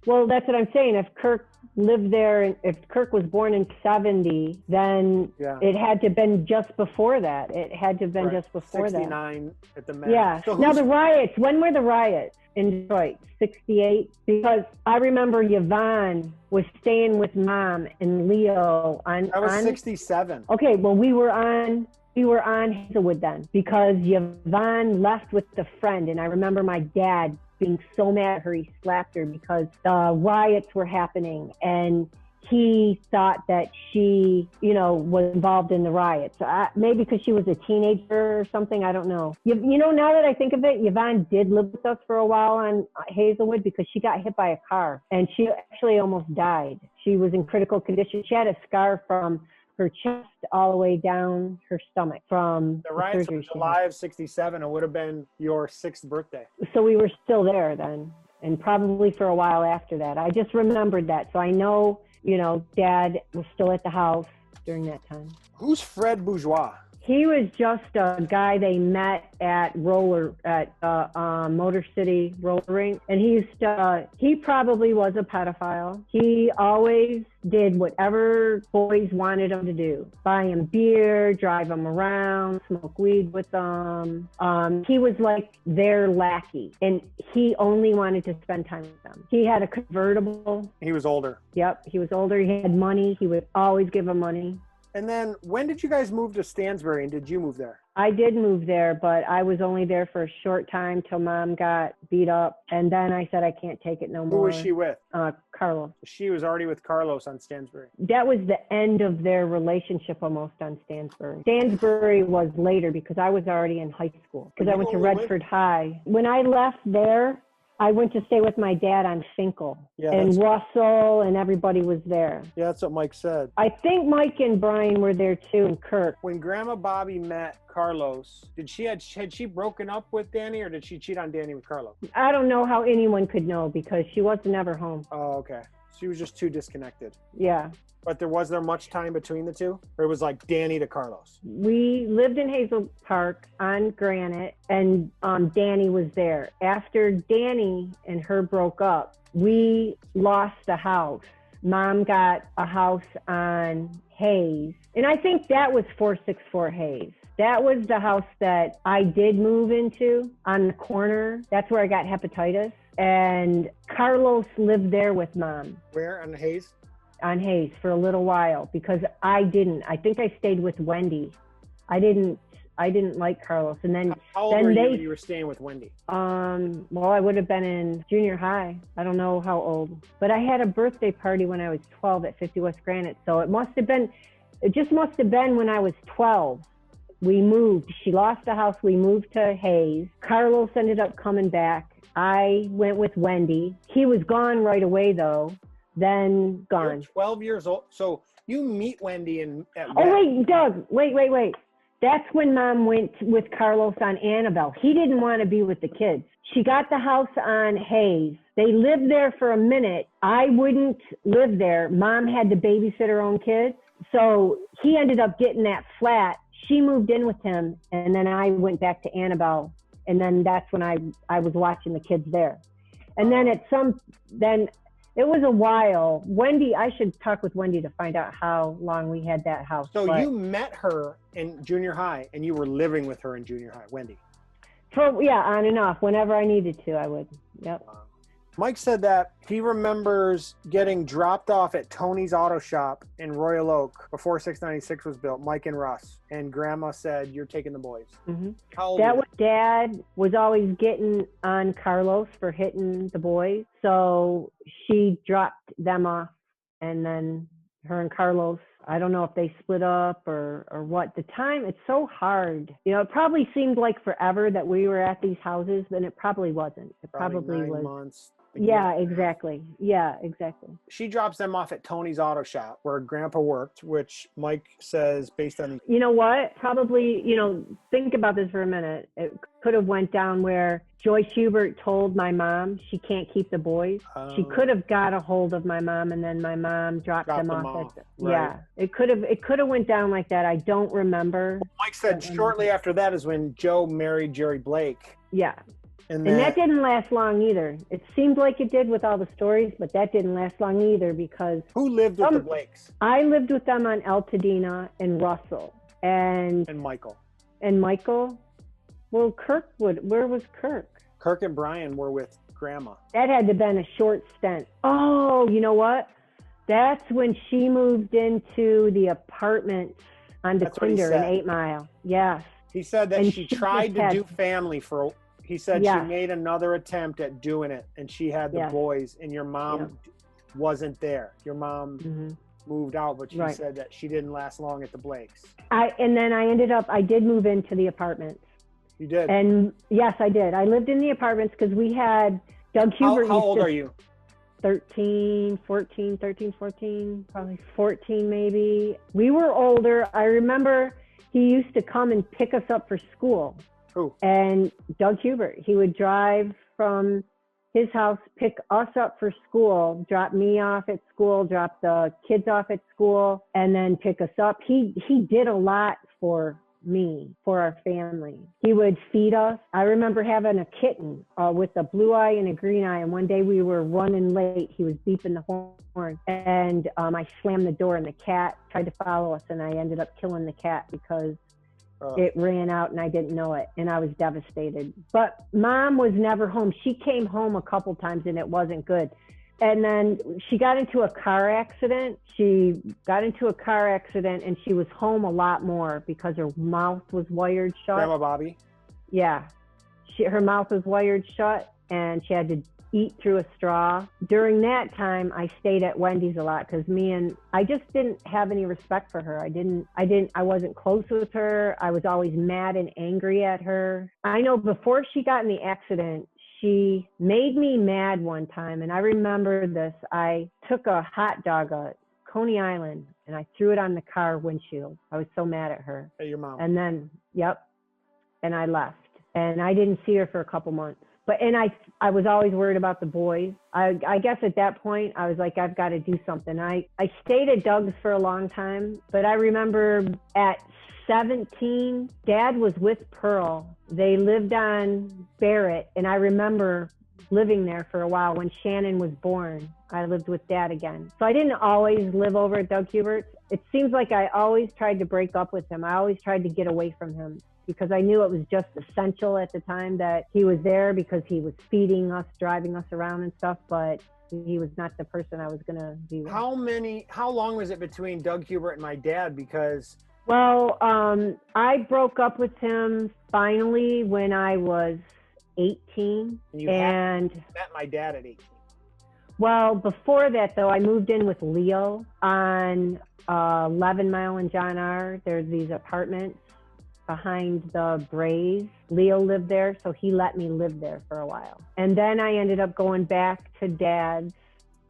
Well, that's what I'm saying. If Kirk lived there, if Kirk was born in 70, then it had to have been just before that. It had to have been just before 69 at the max. Yeah. So now the riots, when were the riots in Detroit? 68? Because I remember Yvonne was staying with Mom and Leo on... That was 67. Okay, well, we were on Hazelwood then because Yvonne left with a friend. And I remember my dad being so mad at her, he slapped her because the riots were happening and he thought that she, was involved in the riots. Maybe because she was a teenager or something, I don't know. Now that I think of it, Yvonne did live with us for a while on Hazelwood because she got hit by a car and she actually almost died. She was in critical condition. She had a scar from her chest all the way down her stomach from the riots of July of 67. It would have been your 6th birthday. So we were still there then, and probably for a while after that. I just remembered that. So I know, Dad was still at the house during that time. Who's Fred Bourgeois? He was just a guy they met at Motor City roller rink, and he probably was a pedophile. He always did whatever boys wanted him to do: buy him beer, drive him around, smoke weed with them. He was like their lackey, and he only wanted to spend time with them. He had a convertible. He was older. Yep, he was older. He had money. He would always give him money. And then when did you guys move to Stansbury, and did you move there? I did move there, but I was only there for a short time till Mom got beat up. And then I said, I can't take it no more. Who was she with? Carlos. She was already with Carlos on Stansbury. That was the end of their relationship almost on Stansbury. Stansbury was later because I was already in high school because I went to Redford High. When I left there, I went to stay with my dad on Finkel, and Russell and everybody was there. Yeah, that's what Mike said. I think Mike and Brian were there too, and Kirk. When Grandma Bobbi met Carlos, had she broken up with Danny, or did she cheat on Danny with Carlos? I don't know how anyone could know because she was never home. Oh, okay. She was just too disconnected. Yeah. But was there much time between the two? Or it was like Danny to Carlos? We lived in Hazel Park on Granite, and Danny was there. After Danny and her broke up, we lost the house. Mom got a house on Hayes. And I think that was 464 Hayes. That was the house that I did move into on the corner. That's where I got hepatitis. And Carlos lived there with Mom. Where, on Hayes? On Hayes for a little while, because I didn't. I think I stayed with Wendy. I didn't like Carlos. And then how old were you when you were staying with Wendy? Well, I would have been in junior high. I don't know how old, but I had a birthday party when I was 12 at 50 West Granite. So it just must have been when I was 12. We moved. She lost the house. We moved to Hayes. Carlos ended up coming back. I went with Wendy. He was gone right away though. Then gone. You're 12 years old. So you meet Wendy at Oh, wait, Doug. Wait. That's when Mom went with Carlos on Annabelle. He didn't want to be with the kids. She got the house on Hayes. They lived there for a minute. I wouldn't live there. Mom had to babysit her own kids. So he ended up getting that flat. She moved in with him. And then I went back to Annabelle. And then that's when I was watching the kids there. And then it was a while. Wendy, I should talk with Wendy to find out how long we had that house. So you met her in junior high and you were living with her in junior high, Wendy? On and off. Whenever I needed to, I would. Yep. Mike said that he remembers getting dropped off at Tony's Auto Shop in Royal Oak before 696 was built, Mike and Russ. And Grandma said, "You're taking the boys." Mm-hmm. How old were you? Dad was always getting on Carlos for hitting the boys. So she dropped them off. And then her and Carlos, I don't know if they split up or what. The time, it's so hard. You know, it probably seemed like forever that we were at these houses, and it probably wasn't. It probably 9 was. Months. Yeah, exactly. She drops them off at Tony's Auto Shop where Grandpa worked, which Mike says based on... You know what? Probably, think about this for a minute. It could have went down where Joyce Hubert told my mom she can't keep the boys. She could have got a hold of my mom, and then my mom dropped them off. Right. Yeah, it could have went down like that. I don't remember. Mike said shortly after that is when Joe married Jerry Blake. Yeah. And that didn't last long either. It seemed like it did with all the stories, but that didn't last long either because... Who lived with the Blakes? I lived with them on Altadena and Russell. And Michael. And Michael? Well, where was Kirk? Kirk and Brian were with Grandma. That had to have been a short stint. Oh, you know what? That's when she moved into the apartment on DeQuinder in 8 Mile. Yes. He said that she tried to do family for... He said she made another attempt at doing it, and she had the boys, and your mom wasn't there. Your mom moved out, but she said that she didn't last long at the Blakes. And then I did move into the apartments. You did? And yes, I did. I lived in the apartments because we had Doug Hubert. How old are you? 13, 14, probably 14 maybe. We were older. I remember he used to come and pick us up for school. Who? And Doug Hubert. He would drive from his house, pick us up for school, drop me off at school, drop the kids off at school, and then pick us up. He did a lot for me, for our family. He would feed us. I remember having a kitten with a blue eye and a green eye, and one day we were running late. He was beeping the horn, and I slammed the door, and the cat tried to follow us, and I ended up killing the cat because it ran out and I didn't know it, and I was devastated. But Mom was never home. She came home a couple times and it wasn't good. And then she got into a car accident. And she was home a lot more because her mouth was wired shut. Grandma Bobby? Yeah. Her mouth was wired shut and she had to eat through a straw. During that time, I stayed at Wendy's a lot because I just didn't have any respect for her. I wasn't close with her. I was always mad and angry at her. I know before she got in the accident, she made me mad one time. And I remember this. I took a hot dog, a Coney Island, and I threw it on the car windshield. I was so mad at her. At your mom? And then, and I left. And I didn't see her for a couple months. And I was always worried about the boys. I guess at that point, I was like, I've got to do something. I stayed at Doug's for a long time, but I remember at 17, Dad was with Pearl. They lived on Barrett, and I remember living there for a while when Shannon was born. I lived with Dad again. So I didn't always live over at Doug Hubert's. It seems like I always tried to break up with him. I always tried to get away from him because I knew it was just essential at the time that he was there because he was feeding us, driving us around and stuff, but he was not the person I was going to be with. How long was it between Doug Hubert and my dad? Because well, I broke up with him finally when I was 18. And met my dad at 18. Well, before that, though, I moved in with Leo on 11 Mile and John R. There's these apartments behind the Braves. Leo lived there, so he let me live there for a while. And then I ended up going back to Dad's.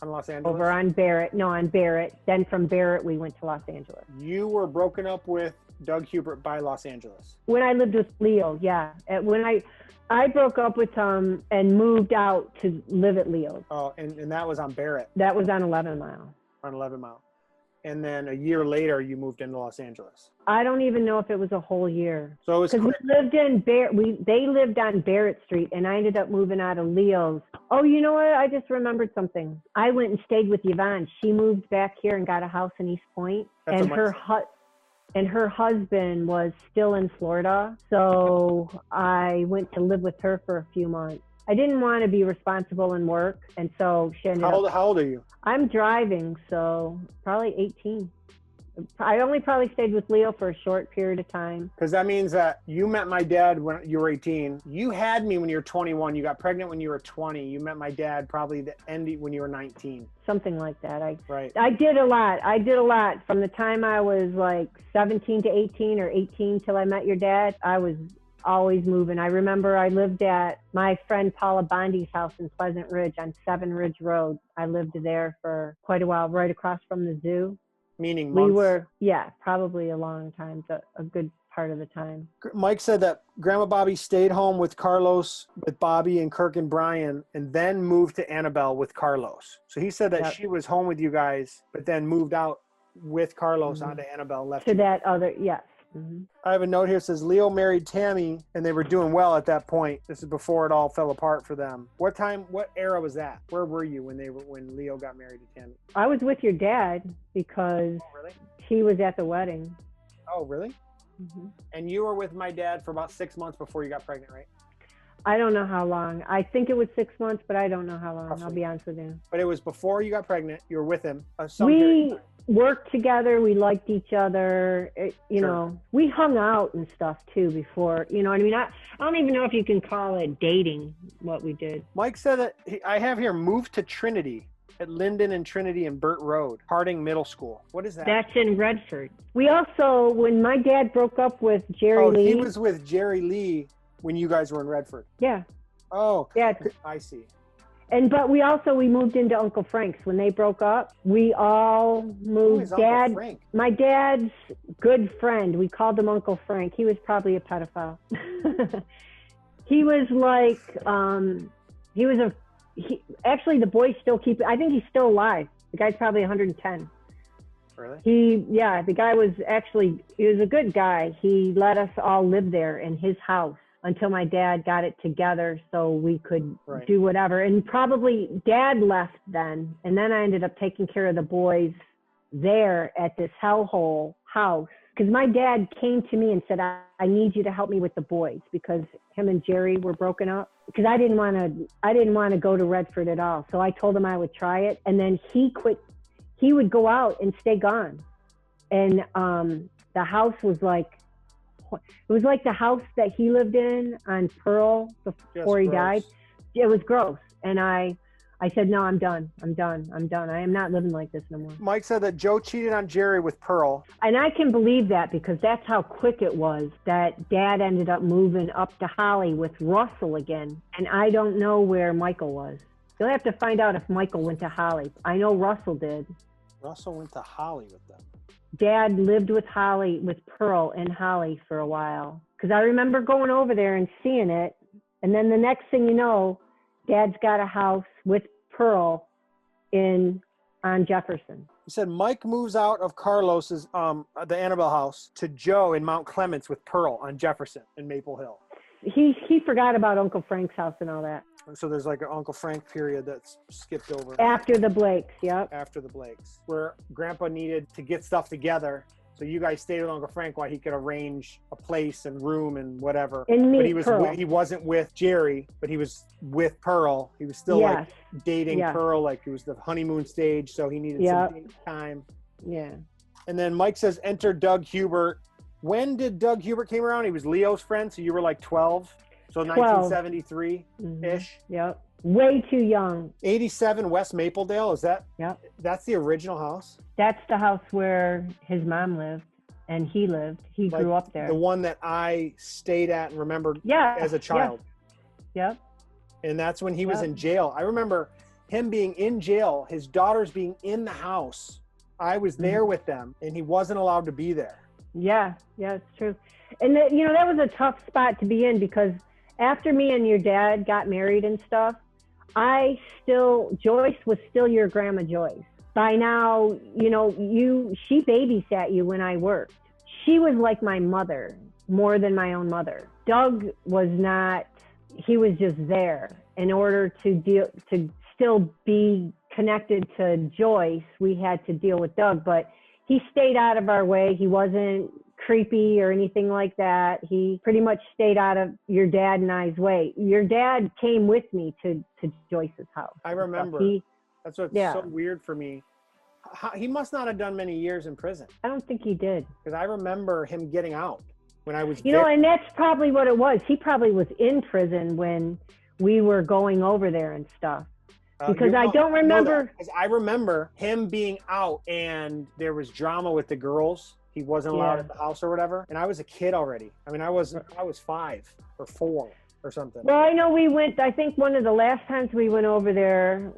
On Los Angeles? Over on Barrett. No, on Barrett. Then from Barrett, we went to Los Angeles. You were broken up with Doug Hubert by Los Angeles? When I lived with Leo, yeah. When I broke up with him and moved out to live at Leo's. Oh, and that was on Barrett? That was on 11 Mile. On 11 Mile. And then a year later, you moved into Los Angeles. I don't even know if it was a whole year. So it was because we lived in Barrett. They lived on Barrett Street, and I ended up moving out of Leo's. Oh, you know what? I just remembered something. I went and stayed with Yvonne. She moved back here and got a house in East Point, and her husband was still in Florida. So I went to live with her for a few months. I didn't want to be responsible and work, and so she ended up. How old are you? I'm driving, so probably 18. I only probably stayed with Leo for a short period of time. Because that means that you met my dad when you were 18. You had me when you were 21. You got pregnant when you were 20. You met my dad probably the end when you were 19. Something like that. Right. I did a lot. From the time I was like 17 to 18 or 18 till I met your dad, I was always moving. I remember I lived at my friend Paula Bondi's house in Pleasant Ridge on 7 Ridge Road. I lived there for quite a while, right across from the zoo. Meaning months? We were, yeah, probably a long time, a good part of the time. Mike said that Grandma Bobbi stayed home with Carlos, with Bobby and Kirk and Brian, and then moved to Annabelle with Carlos. So he said that she was home with you guys, but then moved out with Carlos onto Annabelle. Left to that other, yes. Mm-hmm. I have a note here that says Leo married Tammy and they were doing well at that point. This is before it all fell apart for them. What era was that? Where were you when Leo got married to Tammy? I was with your dad because he was at the wedding. Oh, really? Mm-hmm. And you were with my dad for about 6 months before you got pregnant, right? I don't know how long. I think it was 6 months, but I don't know how long. Roughly. I'll be honest with you. But it was before you got pregnant. You were with him. We worked together. We liked each other. You know, we hung out and stuff too before. You know what I mean? I don't even know if you can call it dating what we did. Mike said that I have here moved to Trinity at Linden and Trinity and Burt Road, Harding Middle School. What is that? That's in Redford. We also, when my dad broke up with Jerry Lee. He was with Jerry Lee when you guys were in Redford. Yeah. Oh, yeah. I see. But we moved into Uncle Frank's when they broke up. We all moved. Uncle Frank? My dad's good friend. We called him Uncle Frank. He was probably a pedophile. He was like, actually the boys still keep it. I think he's still alive. The guy's probably 110. Really? The guy was he was a good guy. He let us all live there in his house until my dad got it together so we could do whatever. And probably Dad left then. And then I ended up taking care of the boys there at this hellhole house. Because my dad came to me and said, I need you to help me with the boys because him and Jerry were broken up. Because I didn't want to go to Redford at all. So I told him I would try it. And then he quit. He would go out and stay gone. And the house was like, it was like the house that he lived in on Pearl before he died. It was gross. And I said, no, I'm done. I am not living like this no more. Mike said that Joe cheated on Jerry with Pearl. And I can believe that because that's how quick it was that Dad ended up moving up to Holly with Russell again. And I don't know where Michael was. You'll have to find out if Michael went to Holly. I know Russell did. Russell went to Holly with them. Dad lived with Pearl in Holly for a while. Because I remember going over there and seeing it. And then the next thing you know, Dad's got a house with Pearl on Jefferson. He said Mike moves out of Carlos's, the Annabelle house, to Joe in Mount Clements with Pearl on Jefferson in Maple Hill. he forgot about Uncle Frank's house and all that. So there's like an Uncle Frank period that's skipped over. After the Blakes, yep. After the Blakes, where Grandpa needed to get stuff together. So you guys stayed with Uncle Frank while he could arrange a place and room and whatever. And meet But he wasn't with Jerry, but he was with Pearl. He was still like dating Pearl, like it was the honeymoon stage. So he needed some date time. Yeah. And then Mike says, enter Doug Hubert. When did Doug Hubert came around? He was Leo's friend. So you were like 12. So 1973-ish. Mm-hmm. Yep. Way too young. 87 West Mapledale. Is that? Yep. That's the original house? That's the house where his mom lived and he lived. He grew up there. The one that I stayed at and remembered as a child. Yep. And that's when he was in jail. I remember him being in jail, his daughters being in the house. I was there with them and he wasn't allowed to be there. Yeah, it's true. And that was a tough spot to be in because after me and your dad got married and stuff, Joyce was still your grandma Joyce. By now, she babysat you when I worked. She was like my mother, more than my own mother. Doug was not, he was just there. In order to still be connected to Joyce, we had to deal with Doug, but he stayed out of our way. He wasn't creepy or anything like that. He pretty much stayed out of your dad and I's way. Your dad came with me to Joyce's house. I remember. That's what's so weird for me. He must not have done many years in prison. I don't think he did. Because I remember him getting out when I was and that's probably what it was. He probably was in prison when we were going over there and stuff. Because I don't remember. I remember him being out and there was drama with the girls. He wasn't allowed at the house or whatever. And I was a kid already. I mean, I was 5 or 4 or something. Well, I know we went, I think one of the last times we went over there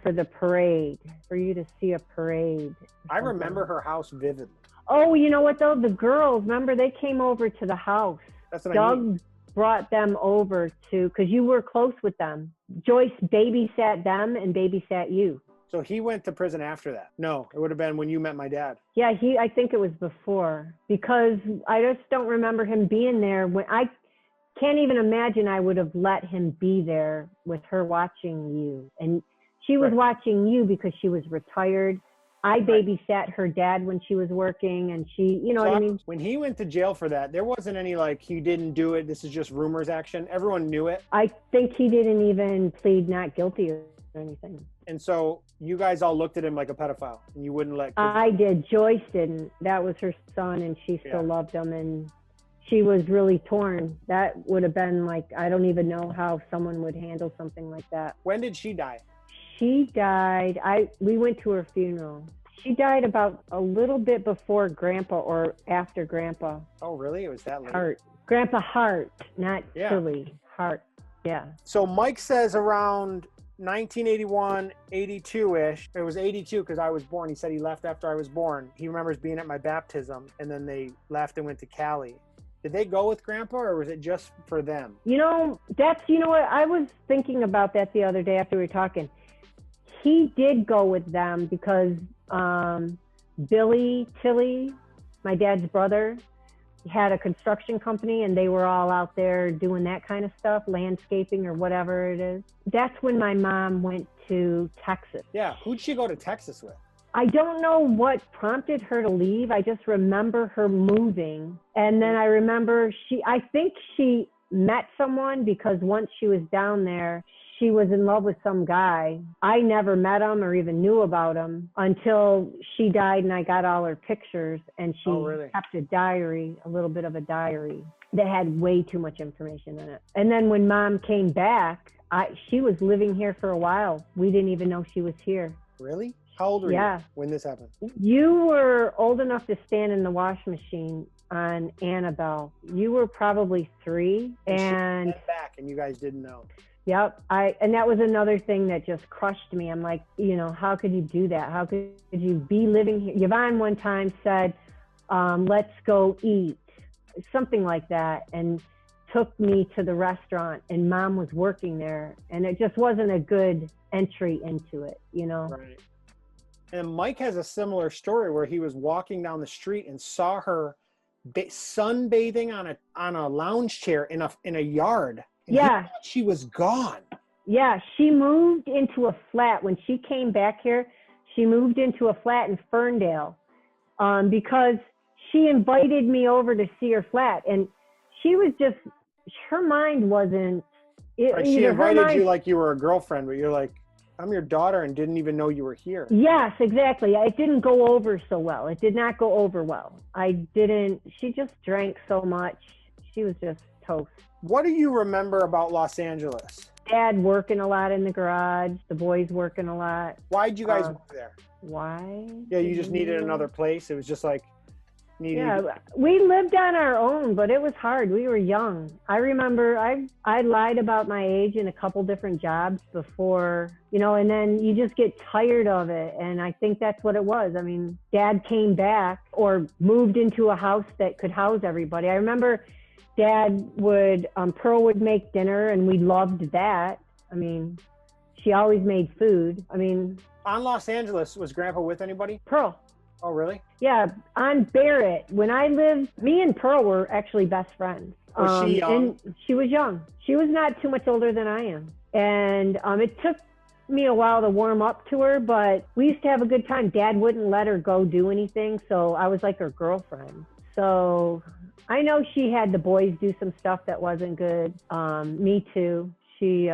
for the parade, for you to see a parade. I remember her house vividly. Oh, you know what though? The girls, remember they came over to the house. That's what I mean. Doug brought them over because you were close with them. Joyce babysat them and babysat you. So he went to prison after that? No, it would have been when you met my dad. Yeah, I think it was before because I just don't remember him being there. When I can't even imagine I would have let him be there with her watching you. And she was watching you because she was retired. I babysat her dad when she was working and she, what I mean? When he went to jail for that, there wasn't any he didn't do it. This is just rumors action. Everyone knew it. I think he didn't even plead not guilty or anything. And so you guys all looked at him like a pedophile and you wouldn't let kids. I did. Joyce didn't. That was her son and she still loved him and she was really torn. That would have been I don't even know how someone would handle something like that. When did she die? She died. We went to her funeral. She died about a little bit before Grandpa or after Grandpa. Oh, really? It was that late? Hart. Grandpa Hart, not Tilley. Hart. Yeah. So Mike says around 1981, 82-ish. It was 82 because I was born. He said he left after I was born. He remembers being at my baptism and then they left and went to Cali. Did they go with Grandpa or was it just for them? What? I was thinking about that the other day after we were talking. He did go with them because Billy Tilley, my dad's brother, had a construction company and they were all out there doing that kind of stuff, landscaping or whatever it is. That's when my mom went to Texas. Yeah, who'd she go to Texas with? I don't know what prompted her to leave. I just remember her moving. And then I remember I think she met someone because once she was down there, she was in love with some guy. I never met him or even knew about him until she died and I got all her pictures and she kept a little bit of a diary that had way too much information in it. And then when Mom came back, she was living here for a while. We didn't even know she was here. Really? How old were you when this happened? You were old enough to stand in the wash machine on Annabelle. You were probably 3 and she back and you guys didn't know. Yep. And that was another thing that just crushed me. I'm like, how could you do that? How could you be living here? Yvonne one time said, let's go eat, something like that. And took me to the restaurant and Mom was working there. And it just wasn't a good entry into it, Right. And Mike has a similar story where he was walking down the street and saw her sunbathing on a lounge chair in a yard. And Yeah. she was gone. Yeah, she moved into a flat. When she came back here, she moved into a flat in Ferndale because she invited me over to see her flat. And she was just, her mind wasn't. She invited you like you were a girlfriend, but you're like, I'm your daughter and didn't even know you were here. Yes, exactly. It didn't go over so well. It did not go over well. She just drank so much. She was just toast. What do you remember about Los Angeles? Dad working a lot in the garage, the boys working a lot. Why'd you guys move there? Why? Yeah, you just needed another place. It was just like, we lived on our own, but it was hard. We were young. I remember I lied about my age in a couple different jobs before, and then you just get tired of it. And I think that's what it was. I mean, Dad came back or moved into a house that could house everybody. I remember Dad Pearl would make dinner and we loved that. I mean, she always made food. I mean. On Los Angeles, was Grandpa with anybody? Pearl. Oh, really? Yeah, on Barrett. When I lived, me and Pearl were actually best friends. Was she young? And she was young. She was not too much older than I am. And it took me a while to warm up to her, but we used to have a good time. Dad wouldn't let her go do anything, so I was like her girlfriend. So I know she had the boys do some stuff that wasn't good. Me too. She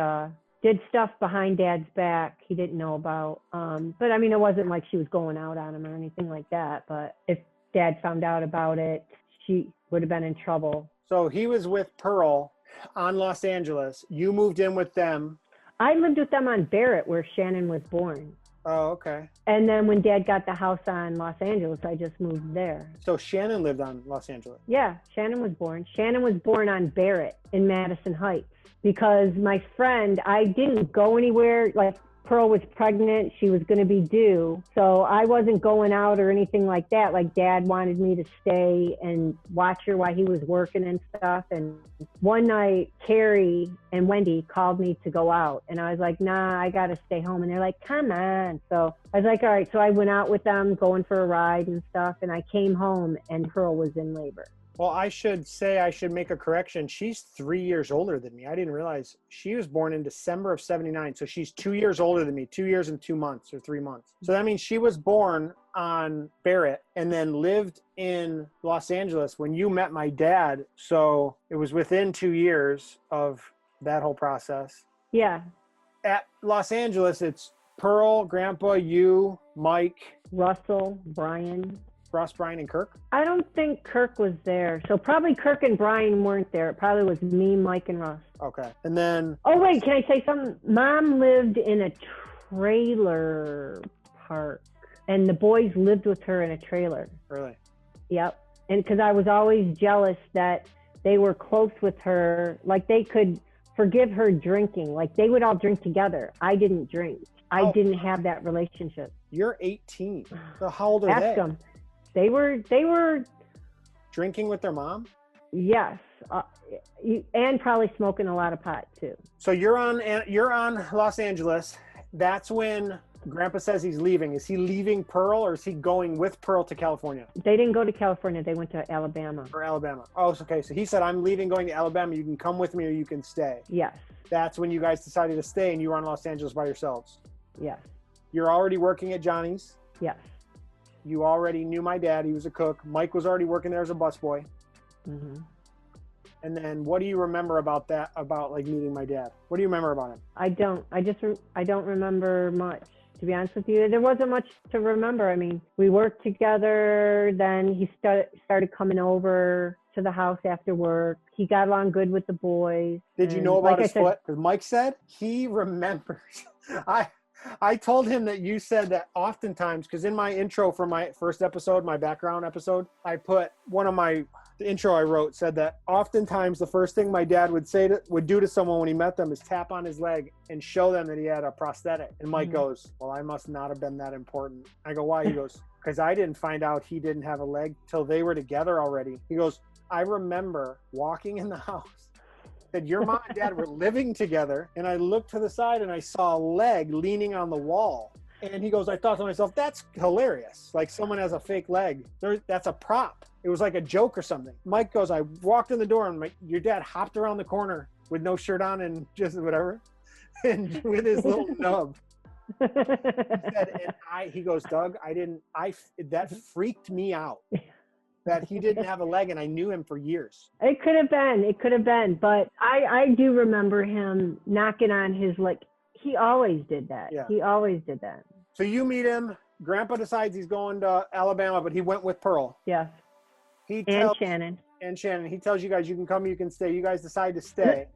did stuff behind Dad's back he didn't know about. But I mean, it wasn't like she was going out on him or anything like that. But if Dad found out about it, she would have been in trouble. So he was with Pearl on Los Angeles. You moved in with them. I lived with them on Barrett where Shannon was born. Oh, okay. And then when Dad got the house on Los Angeles, I just moved there. So Shannon lived on Los Angeles? Yeah, Shannon was born. Shannon was born on Barrett in Madison Heights. Because my friend, I didn't go anywhere. Like Pearl was pregnant, she was going to be due. So I wasn't going out or anything like that. Like Dad wanted me to stay and watch her while he was working and stuff. And one night, Carrie and Wendy called me to go out. And I was like, nah, I got to stay home. And they're like, come on. So I was like, all right. So I went out with them, going for a ride and stuff. And I came home and Pearl was in labor. Well, I should make a correction. She's 3 years older than me. I didn't realize she was born in December of 79. So she's 2 years older than me, 2 years and 2 months or 3 months. So that means she was born on Barrett and then lived in Los Angeles when you met my dad. So it was within 2 years of that whole process. Yeah. At Los Angeles, it's Pearl, Grandpa, you, Mike, Russell, Brian. Ross, Brian, and Kirk? I don't think Kirk was there. So probably Kirk and Brian weren't there. It probably was me, Mike, and Russ. Okay. And then... Oh, wait, can I say something? Mom lived in a trailer park, and the boys lived with her in a trailer. Really? Yep. And because I was always jealous that they were close with her. Like, they could forgive her drinking. Like, they would all drink together. I didn't drink. I didn't have that relationship. You're 18. So how old are they? Ask them. They were drinking with their mom? Yes. And probably smoking a lot of pot too. So you're on Los Angeles. That's when Grandpa says he's leaving. Is he leaving Pearl or is he going with Pearl to California? They didn't go to California. They went to Alabama. Or Alabama. Oh, okay. So he said, I'm leaving, going to Alabama. You can come with me or you can stay. Yes. That's when you guys decided to stay and you were on Los Angeles by yourselves. Yes. You're already working at Johnny's. Yes. You already knew my dad. He was a cook. Mike was already working there as a busboy. Mm-hmm. And then what do you remember about that, about like meeting my dad? What do you remember about him? I don't remember much, to be honest with you. There wasn't much to remember. I mean, we worked together. Then he started coming over to the house after work. He got along good with the boys. Did you know about his foot? Because Mike said he remembers. I told him that you said that oftentimes, because in my intro for my first episode, my background episode, I put the intro I wrote said that oftentimes the first thing my dad would do to someone when he met them is tap on his leg and show them that he had a prosthetic. And Mike goes, well, I must not have been that important. I go, why? He goes, because I didn't find out he didn't have a leg till they were together already. He goes, I remember walking in the house that your mom and dad were living together, and I looked to the side and I saw a leg leaning on the wall. And he goes, I thought to myself, that's hilarious. Like someone has a fake leg. That's a prop. It was like a joke or something. Mike goes, I walked in the door and your dad hopped around the corner with no shirt on and just whatever. And with his little nub. He said, he goes, Doug, that freaked me out. That he didn't have a leg, and I knew him for years. It could have been, but I do remember him knocking on his, like, he always did that. Yeah. He always did that. So you meet him, Grandpa decides he's going to Alabama, but he went with Pearl. Yes. Shannon. And Shannon. He tells you guys, you can come, you can stay. You guys decide to stay.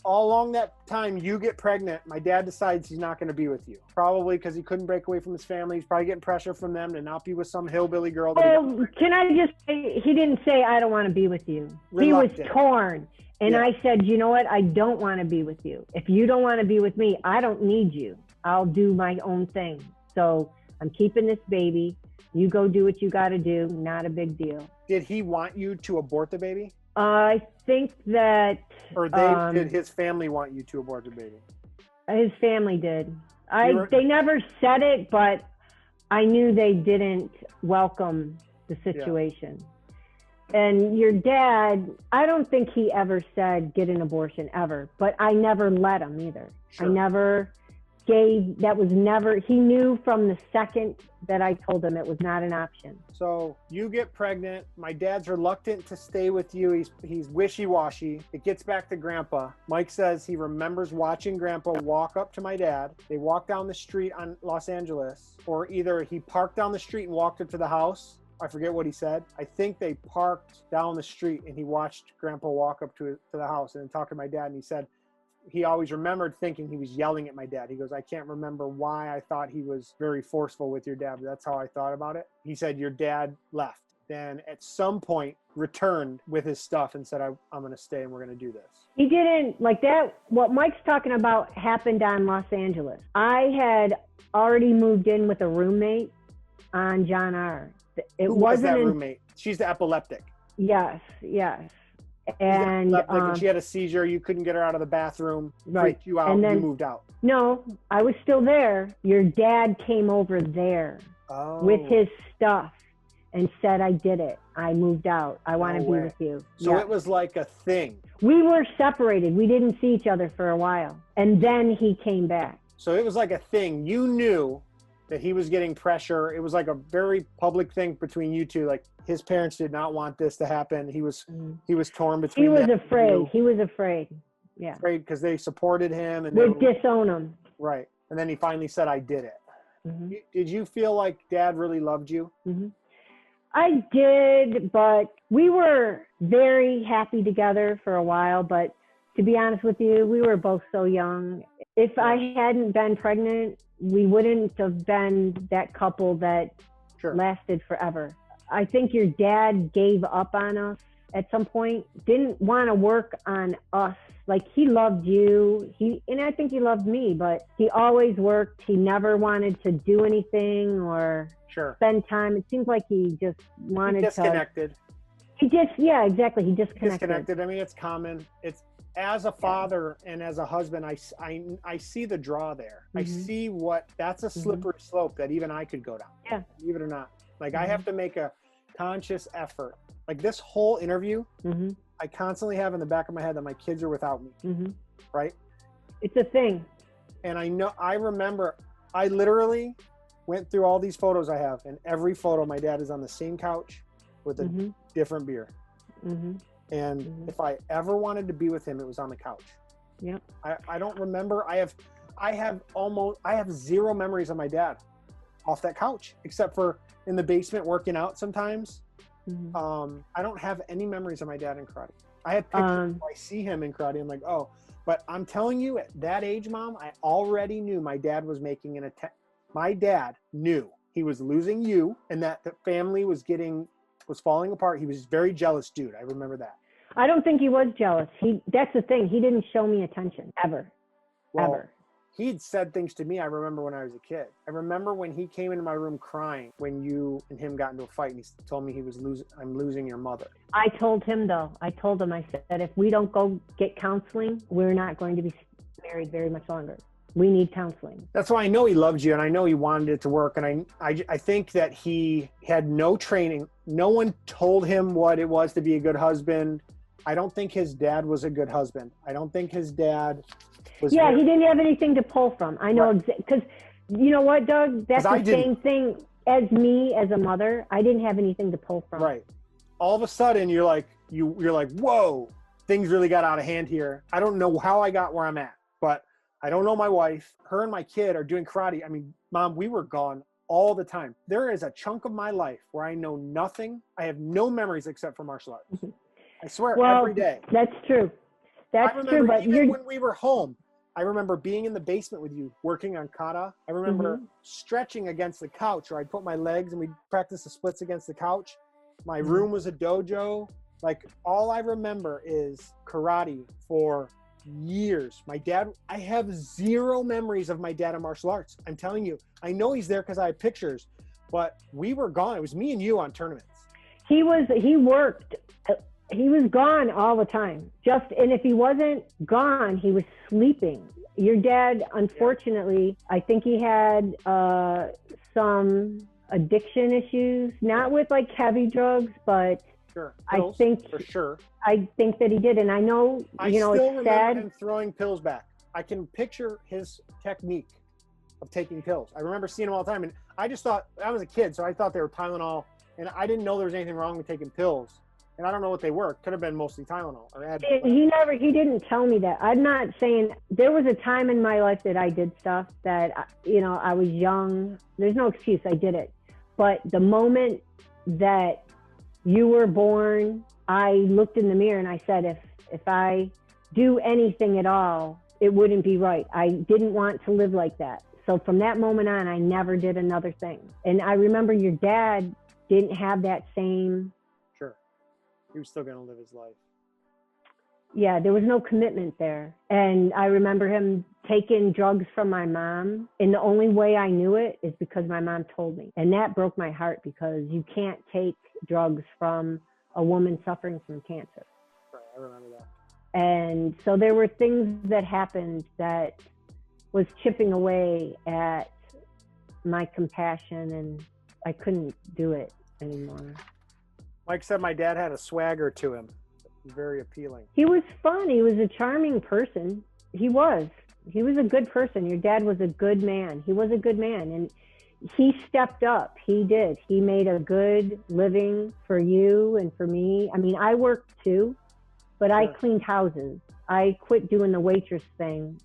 All along that time, you get pregnant. My dad decides he's not going to be with you. Probably because he couldn't break away from his family. He's probably getting pressure from them to not be with some hillbilly girl. Oh, can I just say, he didn't say, I don't want to be with you. Reluctant. He was torn. And I said, you know what? I don't want to be with you. If you don't want to be with me, I don't need you. I'll do my own thing. So I'm keeping this baby. You go do what you got to do. Not a big deal. Did he want you to abort the baby? I think that... Or did his family want you to abort the baby? His family did. They never said it, but I knew they didn't welcome the situation. Yeah. And your dad, I don't think he ever said get an abortion ever, but I never let him either. Sure. I never he knew from the second that I told him it was not an option. So you get pregnant. My dad's reluctant to stay with you. He's wishy-washy. It gets back to Grandpa. Mike says he remembers watching Grandpa walk up to my dad. They walk down the street on Los Angeles, or either he parked down the street and walked up to the house. I forget what he said. I think they parked down the street and he watched Grandpa walk up to the house and talk to my dad. And he said, he always remembered thinking he was yelling at my dad. He goes, I can't remember why I thought he was very forceful with your dad, but that's how I thought about it. He said, your dad left. Then at some point returned with his stuff and said, I'm going to stay and we're going to do this. He didn't like that. What Mike's talking about happened on Los Angeles. I had already moved in with a roommate on John R. Who was that roommate? She's the epileptic. Yes. And she had a seizure. You couldn't get her out of the bathroom. Right. Freaked you out. And then, you moved out. No, I was still there. Your dad came over there with his stuff and said, I did it. I moved out. I want to be with you. So it was like a thing. We were separated. We didn't see each other for a while. And then he came back. So it was like a thing. You knew that he was getting pressure. It was like a very public thing between you two. Like his parents did not want this to happen. He was torn between. He was afraid. Yeah. Afraid because they supported him and would disown him. Right. And then he finally said, I did it. Mm-hmm. Did you feel like Dad really loved you? Mm-hmm. I did, but we were very happy together for a while. But to be honest with you, we were both so young. If I hadn't been pregnant, we wouldn't have been that couple that lasted forever. I think your dad gave up on us at some point, didn't want to work on us. Like he loved you, and I think he loved me, but he always worked. He never wanted to do anything or spend time. It seems like he just wanted disconnected. Exactly. He disconnected. I mean, it's common. It's as a father and as a husband, I see the draw there. Mm-hmm. I see that's a slippery slope that even I could go down. Yeah. Believe it or not. Like I have to make a conscious effort. Like this whole interview, I constantly have in the back of my head that my kids are without me. Right? It's a thing. And I remember I literally went through all these photos I have, and every photo my dad is on the same couch with a different beer. And if I ever wanted to be with him, it was on the couch. Yep. I don't remember. I have zero memories of my dad off that couch, except for in the basement working out sometimes. I don't have any memories of my dad in karate. I have pictures where I see him in karate. I'm like, oh, but I'm telling you at that age, Mom, I already knew my dad was making an attempt. My dad knew he was losing you and that the family was falling apart. He was a very jealous dude. I remember that. I don't think he was jealous. That's the thing. He didn't show me attention ever. He'd said things to me I remember when I was a kid. I remember when he came into my room crying when you and him got into a fight, and he told me I'm losing your mother. I told him, though. I said, if we don't go get counseling, we're not going to be married very much longer. We need counseling. That's why I know he loved you, and I know he wanted it to work. And I think that he had no training. No one told him what it was to be a good husband. I don't think his dad was a good husband. I don't think his dad was. Yeah, he didn't have anything to pull from. I know, Right. because you know what, Doug? That's I the didn't. same thing as me as a mother. I didn't have anything to pull from. Right. All of a sudden, you're like, whoa, things really got out of hand here. I don't know how I got where I'm at, but I don't know my wife. Her and my kid are doing karate. I mean, Mom, we were gone all the time. There is a chunk of my life where I know nothing. I have no memories except for martial arts. I swear, every day. That's true. That's true. But even when we were home, I remember being in the basement with you working on kata. I remember stretching against the couch, or I'd put my legs and we'd practice the splits against the couch. My room was a dojo. Like, all I remember is karate for years. My dad, I have zero memories of my dad in martial arts. I'm telling you, I know he's there because I have pictures, but we were gone. It was me and you on tournaments. He worked. He was gone all the time. And if he wasn't gone, he was sleeping. Your dad, unfortunately, I think he had some addiction issues, not with like heavy drugs, but Sure. Pills, I think for sure. I think that he did, and I know I still remember sad. him throwing pills back. I can picture his technique of taking pills. I remember seeing him all the time, and I just thought, I was a kid, so I thought they were Tylenol, and I didn't know there was anything wrong with taking pills. And I don't know what they were. Could have been mostly Tylenol or Advil. He didn't tell me that. I'm not saying, there was a time in my life that I did stuff that, I was young. There's no excuse. I did it. But the moment that you were born, I looked in the mirror and I said, if I do anything at all, it wouldn't be right. I didn't want to live like that. So from that moment on, I never did another thing. And I remember your dad didn't have that same. Sure. He was still going to live his life. Yeah, there was no commitment there. And I remember him taking drugs from my mom. And the only way I knew it is because my mom told me. And that broke my heart, because you can't take drugs from a woman suffering from cancer. Right, I remember that. And so there were things that happened that was chipping away at my compassion, and I couldn't do it anymore. Mike said my dad had a swagger to him. Very appealing. He was fun. He was a charming person. He was a good person. Your dad was a good man. He was a good man. And he stepped up. He did. He made a good living for you and for me. I mean, I worked too, but I cleaned houses. I quit doing the waitress thing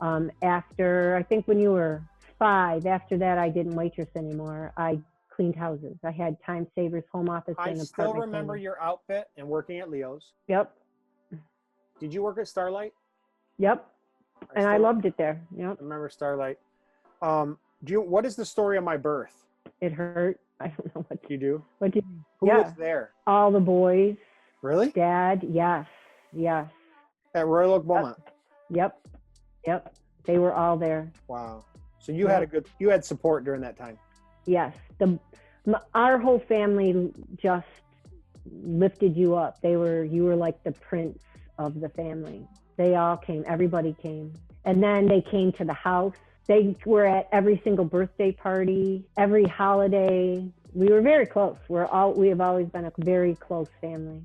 after, I think when you were 5. After that, I didn't waitress anymore. I cleaned houses. I had Time Savers, home office, and apartment. I still remember your outfit and working at Leo's. Yep. Did you work at Starlight? Yep. And I loved it there. Yep. I remember Starlight. What is the story of my birth? It hurt. I don't know what you do. What did Who was there? All the boys. Really? Dad, yes. At Royal Oak Beaumont. Yep. They were all there. Wow. So you had support during that time. Yes. Our whole family just lifted you up. You were like the prince of the family. They all came. Everybody came. And then they came to the house. They were at every single birthday party, every holiday. We were very close. We have always been a very close family.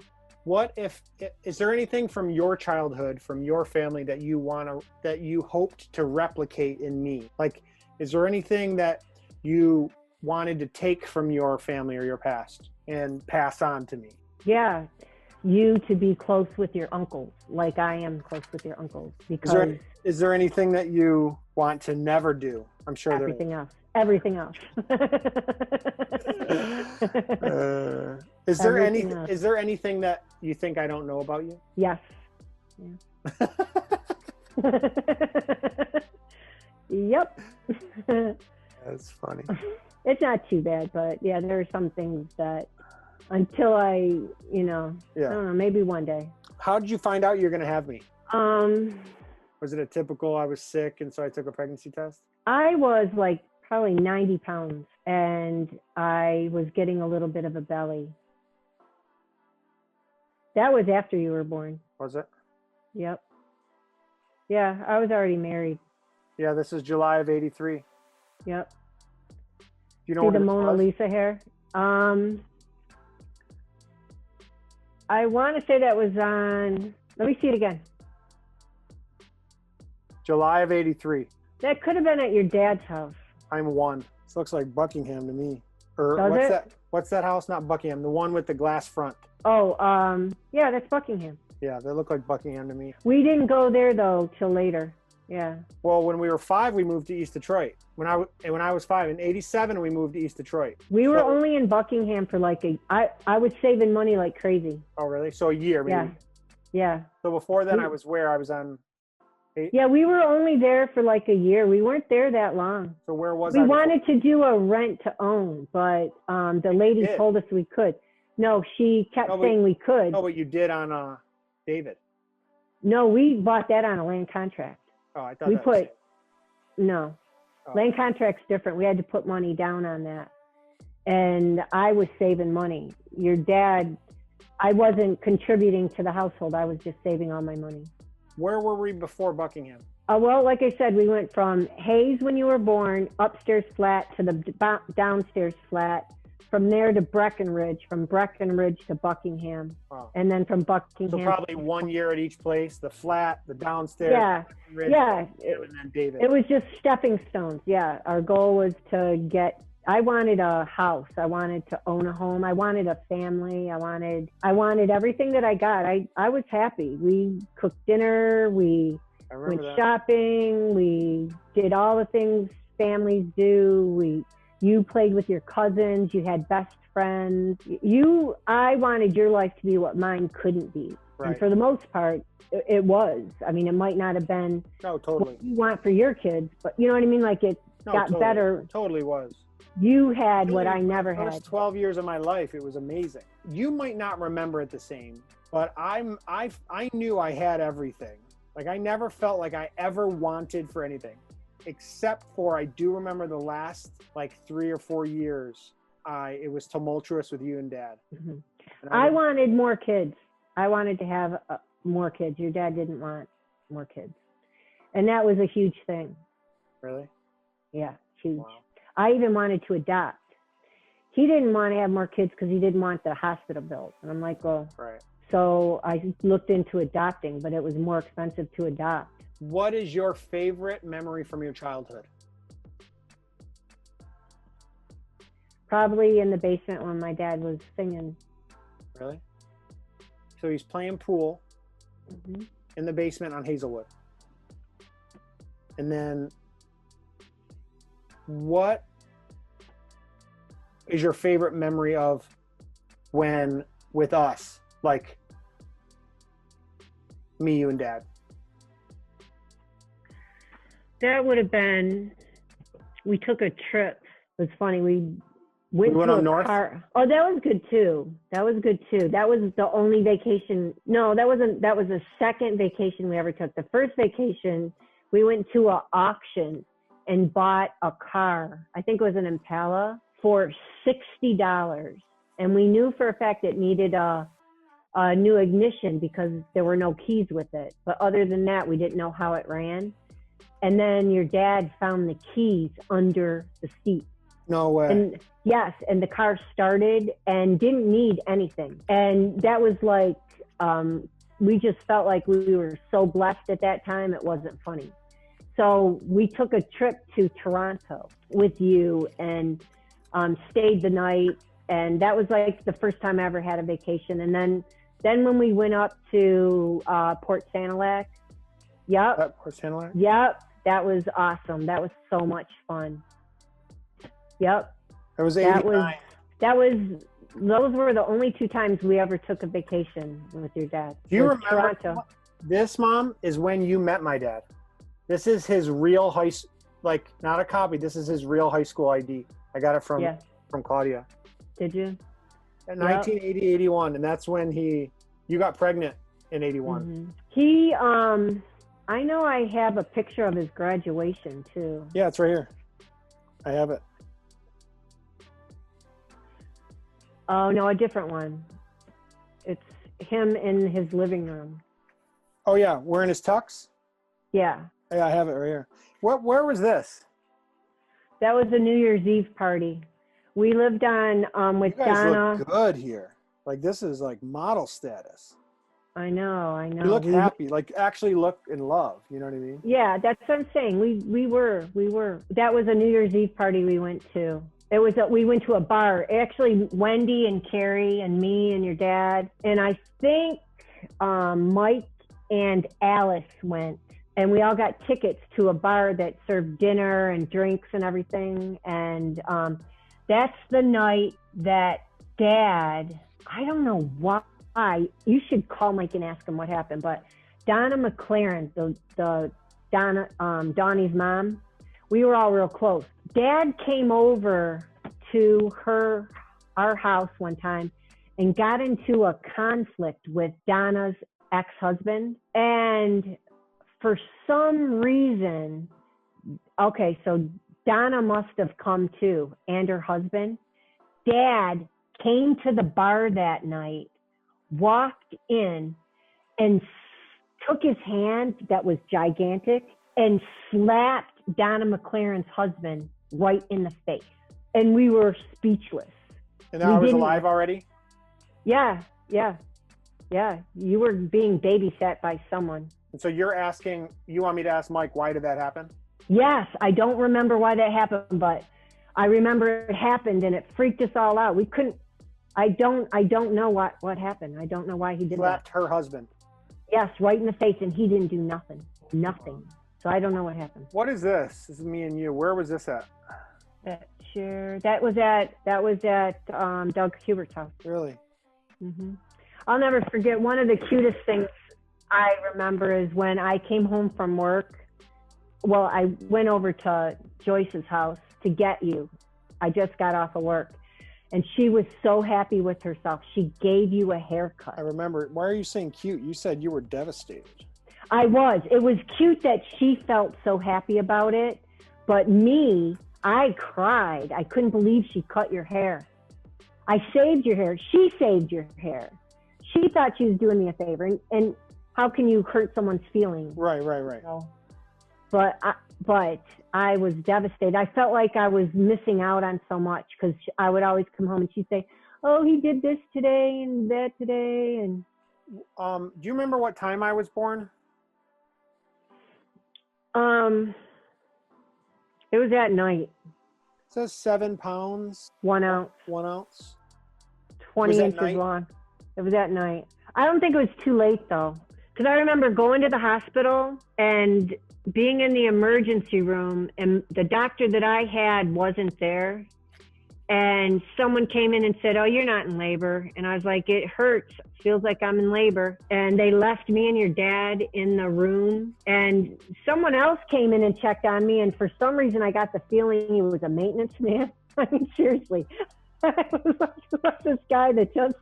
Is there anything from your childhood, from your family that you hoped to replicate in me? Like, is there anything that you wanted to take from your family or your past and pass on to me? Yeah. You to be close with your uncles, like I am close with your uncles. Because is there anything that you want to never do? I'm sure everything else. Everything else. Is there anything that you think I don't know about you? Yes. Yeah. Yep. That's funny. It's not too bad, but yeah, there are some things that until I don't know, maybe one day. How did you find out you're going to have me? Was it a typical, I was sick and so I took a pregnancy test? I was like probably 90 pounds and I was getting a little bit of a belly. That was after you were born. Was it? Yep. Yeah, I was already married. Yeah, this is July of '83. Yep. Do you know See what the this Mona was? Lisa hair? I want to say that was on, let me see it again. July of '83. That could have been at your dad's house. I'm 1. This looks like Buckingham to me. Or Does what's it? that? What's that house? Not Buckingham. The one with the glass front. Oh, yeah, that's Buckingham. Yeah, they look like Buckingham to me. We didn't go there though till later. Yeah. Well, when we were 5, we moved to East Detroit. When I was 5 in '87, we moved to East Detroit. We were So- only in Buckingham for like I was saving money like crazy. Oh, really? So a year, maybe. Yeah. Yeah. So before then, We- I was where? I was on. Yeah, we were only there for like a year. We weren't there that long. So where was We I? before? wanted to do a rent to own, but the lady did. told us we could. No, she kept No, but- saying we could. No, but you did on David. No, we bought that on a land contract. Oh, I thought We that was- put, no, Oh. land contract's different. We had to put money down on that. And I was saving money. Your dad, I wasn't contributing to the household. I was just saving all my money. Where were we before Buckingham? Well, like I said, we went from Hayes when you were born, upstairs flat, to the downstairs flat. From there to Breckenridge, from Breckenridge to Buckingham, Oh. and then from Buckingham. So probably 1 year at each place. The flat, the downstairs. Yeah, Ridge, yeah. and then David. It was just stepping stones. Yeah, our goal was to get. I wanted a house. I wanted to own a home. I wanted a family. I wanted everything that I got. I was happy. We cooked dinner. We I went remember that. shopping. We did all the things families do. You played with your cousins. You had best friends. I wanted your life to be what mine couldn't be. Right. And for the most part, it was. I mean, it might not have been No, totally. what you want for your kids, but you know what I mean? Like it No, got totally. better. Totally was. You had what Really, I never the had. first 12 years of my life, it was amazing. You might not remember it the same, but I knew I had everything. Like I never felt like I ever wanted for anything, except for I do remember the last like 3 or 4 years. It was tumultuous with you and Dad. Mhm. And I didn't- wanted more kids. I wanted to have more kids. Your dad didn't want more kids. And that was a huge thing. Really? Yeah, huge. Wow. I even wanted to adopt. He didn't want to have more kids because he didn't want the hospital bills. And I'm like, well, Right. so I looked into adopting, but it was more expensive to adopt. What is your favorite memory from your childhood? Probably in the basement when my dad was singing. Really? So he's playing pool Mhm. in the basement on Hazelwood. And then what is your favorite memory of when with us, like me, you and Dad? That would have been, we took a trip. It was funny. We went We went to up a north? car. Oh, that was good too. That was good too. That was the only vacation. No, that wasn't. That was the second vacation we ever took. The first vacation, we went to an auction and bought a car. I think it was an Impala for $60. And we knew for a fact it needed a new ignition because there were no keys with it. But other than that, we didn't know how it ran. And then your dad found the keys under the seat. No way. And yes, and the car started and didn't need anything. And that was like, we just felt like we were so blessed at that time, it wasn't funny. So we took a trip to Toronto with you and stayed the night. And that was like the first time I ever had a vacation. And then when we went up to Port Sanilac, yep, that was awesome. That was so much fun. Yep. That was 89. Those were the only 2 times we ever took a vacation with your dad. Do you Was remember Toronto. this, Mom, is when you met my dad. This is his real like not a copy. This is his real high school ID. I got it from Claudia. Did you? In 1980, 81. And that's when you got pregnant in 81. Mm-hmm. He, I know I have a picture of his graduation too. Yeah, it's right here. I have it. Oh, no, a different one. It's him in his living room. Oh, yeah. Wearing his tux? Yeah. Hey, I have it right here. Where was this? That was a New Year's Eve party. We lived on with You guys Donna. look good here. Like this is like model status. I know. You look happy. Like actually look in love. You know what I mean? Yeah, that's what I'm saying. We were. That was a New Year's Eve party we went to. We went to a bar. Actually, Wendy and Carrie and me and your dad and I think Mike and Alice went, and we all got tickets to a bar that served dinner and drinks and everything. And that's the night that Dad, I don't know why, you should call Mike and ask him what happened, but Donna McLaren, the Donnie's mom, we were all real close. Dad came over to our house one time and got into a conflict with Donna's ex-husband. And for some reason, okay, so Donna must have come too, and her husband. Dad came to the bar that night, walked in, and took his hand that was gigantic and slapped Donna McLaren's husband right in the face. And we were speechless. And I was alive already? Yeah. You were being babysat by someone. And so you want me to ask Mike, why did that happen? Yes, I don't remember why that happened, but I remember it happened and it freaked us all out. We couldn't, I don't know what happened. I don't know why he did that. Slapped her husband. Yes, right in the face, and he didn't do nothing. So I don't know what happened. What is this? This is me and you. Where was this at? That chair. That was at Doug Hubert's house. Really? Mm-hmm. I'll never forget. One of the cutest things I remember is when I came home from work. Well, I went over to Joyce's house to get you. I just got off of work, and she was so happy with herself. She gave you a haircut. I remember. Why are you saying cute? You said you were devastated. I was. It was cute that she felt so happy about it, but me, I cried. I couldn't believe she cut your hair. I saved your hair. She saved your hair. She thought she was doing me a favor, and how can you hurt someone's feelings? Right. So, but I was devastated. I felt like I was missing out on so much because I would always come home and she'd say, "Oh, he did this today and that today." And do you remember what time I was born? It was at night. It says 7 pounds. 1 ounce. 1 ounce. 20 inches long. It was at night. I don't think it was too late though, because I remember going to the hospital and being in the emergency room, and the doctor that I had wasn't there, and someone came in and said, "Oh, you're not in labor." And I was like, "It hurts. Feels like I'm in labor." And they left me and your dad in the room, and someone else came in and checked on me, and for some reason I got the feeling he was a maintenance man. I mean, seriously. I was like, this guy that just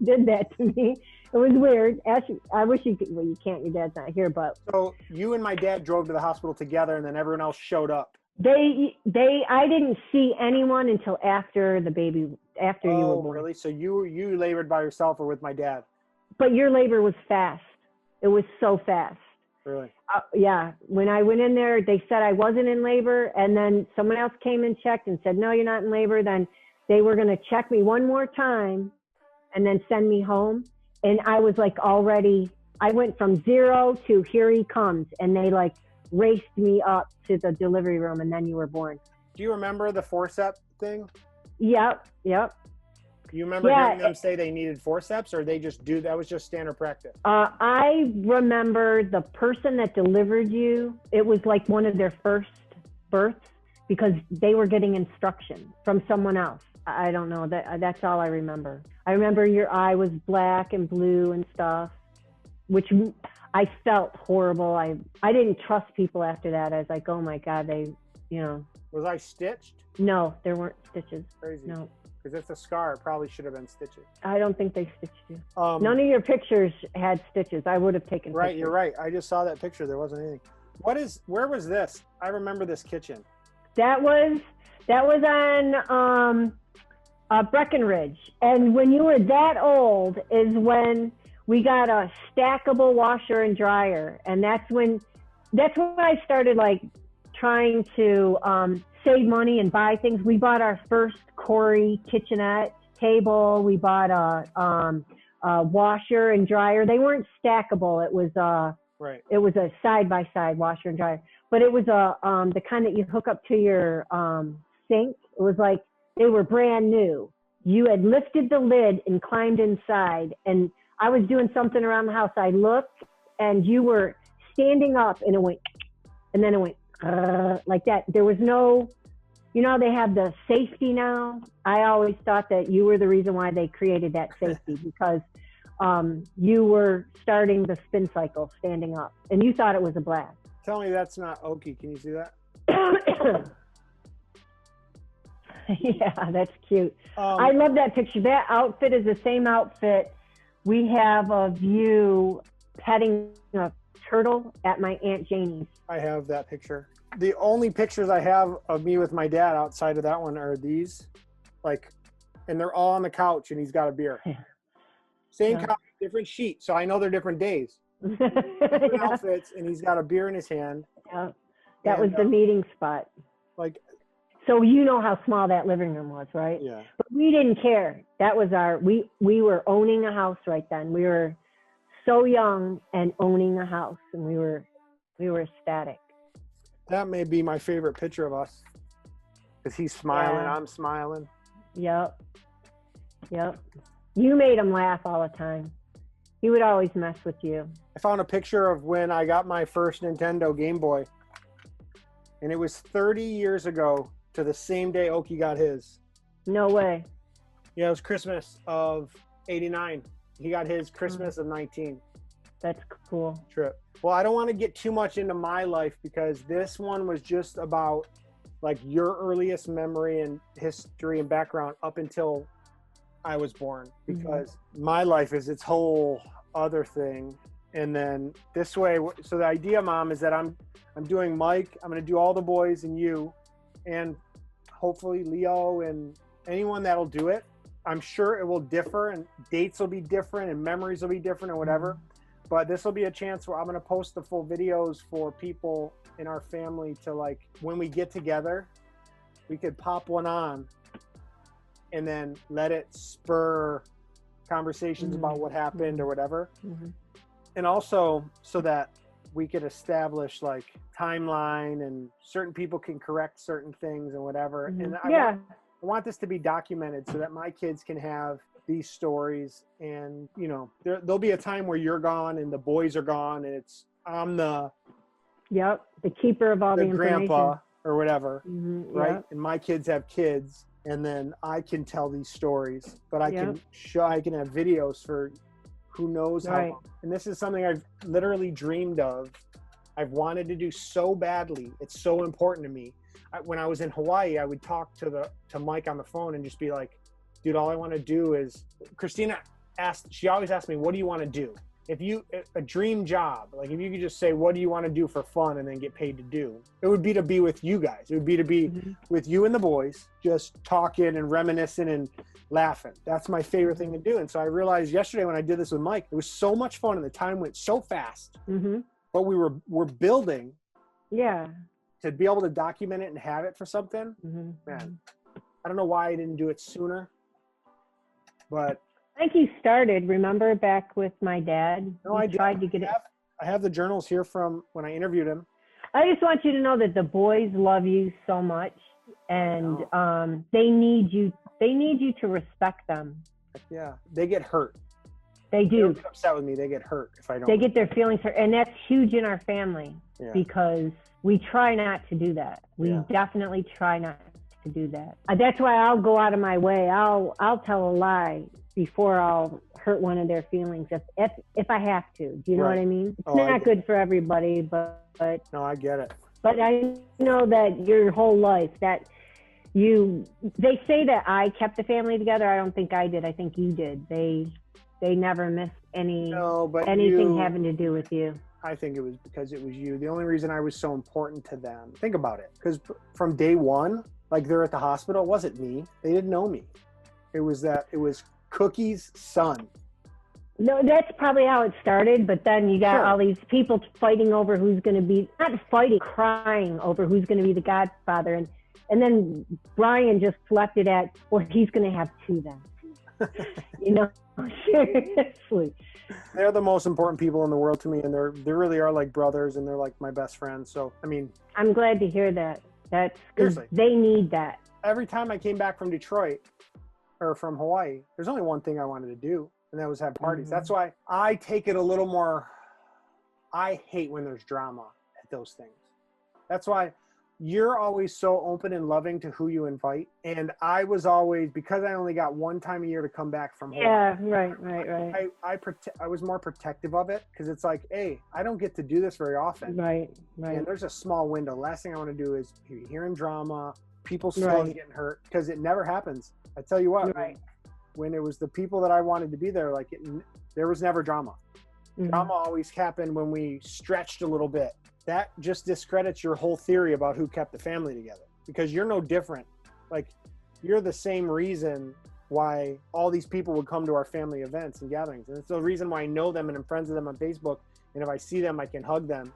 did that to me. It was weird. Actually, I wish you could, well, you can't, your dad's not here, but. So you and my dad drove to the hospital together, and then everyone else showed up. I didn't see anyone until after you were born. Really? So you labored by yourself or with my dad? But your labor was fast. It was so fast. Really? Yeah. When I went in there, they said I wasn't in labor, and then someone else came and checked and said, "No, you're not in labor." Then they were going to check me one more time and then send me home. And I was like I went from 0 to here he comes, and they like raced me up to the delivery room, and then you were born. Do you remember the forceps thing? Yep. Do you remember hearing them say they needed forceps, or that was just standard practice? I remember the person that delivered you, it was like one of their first births because they were getting instruction from someone else. I don't know. That's all I remember. I remember your eye was black and blue and stuff, which I felt horrible. I didn't trust people after that. I was like, oh my God, Was I stitched? No, there weren't stitches. Crazy. No. Because it's a scar. It probably should have been stitches. I don't think they stitched you. None of your pictures had stitches. I would have taken Right, pictures. You're right. I just saw that picture. There wasn't anything. Where was this? I remember this kitchen. That was on Breckenridge. And when you were that old is when we got a stackable washer and dryer. And that's when that's when I started like trying to save money and buy things. We bought our first Corey kitchenette table. We bought a washer and dryer. They weren't stackable. It was Right. It was a side-by-side washer and dryer, but it was the kind that you hook up to your sink. It was like they were brand new. You had lifted the lid and climbed inside, and I was doing something around the house. I looked, and you were standing up, and it went, and then it went like that. There was no, you know, they have the safety now. I always thought that you were the reason why they created that safety because you were starting the spin cycle standing up, and you thought it was a blast. Tell me that's not Okie. Can you see that? Yeah, that's cute. I love that picture. That outfit is the same outfit. We have of you petting a turtle at my Aunt Janie's. I have that picture. The only pictures I have of me with my dad outside of that one are these, like, and they're all on the couch, and he's got a beer. Yeah. Same Yeah. couch, different sheet. So I know they're different days. Different outfits, and he's got a beer in his hand. Yeah. That was the meeting spot. Like, so you know how small that living room was, right? yeah. But we didn't care. That was we were owning a house right then. We were so young and owning a house, and we were ecstatic. That may be my favorite picture of us. Because he's smiling, Yeah. I'm smiling. Yep. You made him laugh all the time. He would always mess with you. I found a picture of when I got my first Nintendo Game Boy. And it was 30 years ago to the same day Okie got his. No way. Yeah, it was Christmas of 89. He got his Christmas of 19. That's cool. Trip. Well, I don't want to get too much into my life because this one was just about like your earliest memory and history and background up until I was born, because my life is its whole other thing. And then this way, so the idea, Mom, is that I'm doing Mike, I'm going to do all the boys and you, and hopefully Leo and anyone that'll do it. I'm sure it will differ and dates will be different and memories will be different and whatever. But this will be a chance where I'm going to post the full videos for people in our family to, like, when we get together, we could pop one on and then let it spur conversations about what happened or whatever. And also so that we could establish like timeline and certain people can correct certain things and whatever. And I want this to be documented so that my kids can have these stories. And, you know, there'll be a time where you're gone and the boys are gone and I'm the keeper of all the information. Grandpa or whatever, right? Yep. And my kids have kids, and then I can tell these stories, but I can have videos for who knows how long. And this is something I've literally dreamed of. I've wanted to do so badly. It's so important to me. When I was in Hawaii, I would talk to Mike on the phone and just be like, dude, all I want to do is, Christina she always asked me, what do you want to do? A dream job, like if you could just say, what do you want to do for fun and then get paid to do? It would be to be with you guys. It would be to be with you and the boys, just talking and reminiscing and laughing. That's my favorite thing to do. And so I realized yesterday when I did this with Mike, it was so much fun and the time went so fast, but we're building to be able to document it and have it for something. Man, I don't know why I didn't do it sooner, but I think you started, remember, back with my dad? No, I tried to get it. I have the journals here from when I interviewed him. I just want you to know that the boys love you so much, and they need you. They need you to respect them. Yeah, they get hurt. They do. They don't get upset with me. They get hurt if I don't. They get their feelings hurt, and that's huge in our family because we try not to do that. We definitely try not to do that. That's why I'll go out of my way. I'll tell a lie before I'll hurt one of their feelings if I have to. Do you know what I mean? It's not good for everybody, but no, I get it. But I know that your whole life that they say that I kept the family together. I don't think I did. I think you did. They never missed anything having to do with you. I think it was because it was you. The only reason I was so important to them, think about it, because from day one, like they're at the hospital, it wasn't me. They didn't know me. It was Cookie's son. No, that's probably how it started, but then you got Sure. all these people fighting over who's going to be, not fighting, crying over who's going to be the godfather. And then Brian just left it at, well, he's going to have two then. You know, seriously. They're the most important people in the world to me, and they really are like brothers, and they're like my best friends. So, I mean, I'm glad to hear that. That's because seriously, they need that. every time I came back from Detroit or from Hawaii, there's only one thing I wanted to do, and that was have parties. Mhm. That's why I take it a little more. I hate when there's drama at those things. That's why you're always so open and loving to who you invite. And I was always, because I only got one time a year to come back from Hawaii. Yeah, right. I was more protective of it, because it's like, hey, I don't get to do this very often. Right. And there's a small window. Last thing I want to do is hearing drama, people slowly getting hurt, because it never happens. I tell you what, when it was the people that I wanted to be there, like there was never drama. Mhm. Drama always happened when we stretched a little bit. That just discredits your whole theory about who kept the family together, because you're no different. Like, you're the same reason why all these people would come to our family events and gatherings. And it's the reason why I know them and I'm friends with them on Facebook. And if I see them, I can hug them,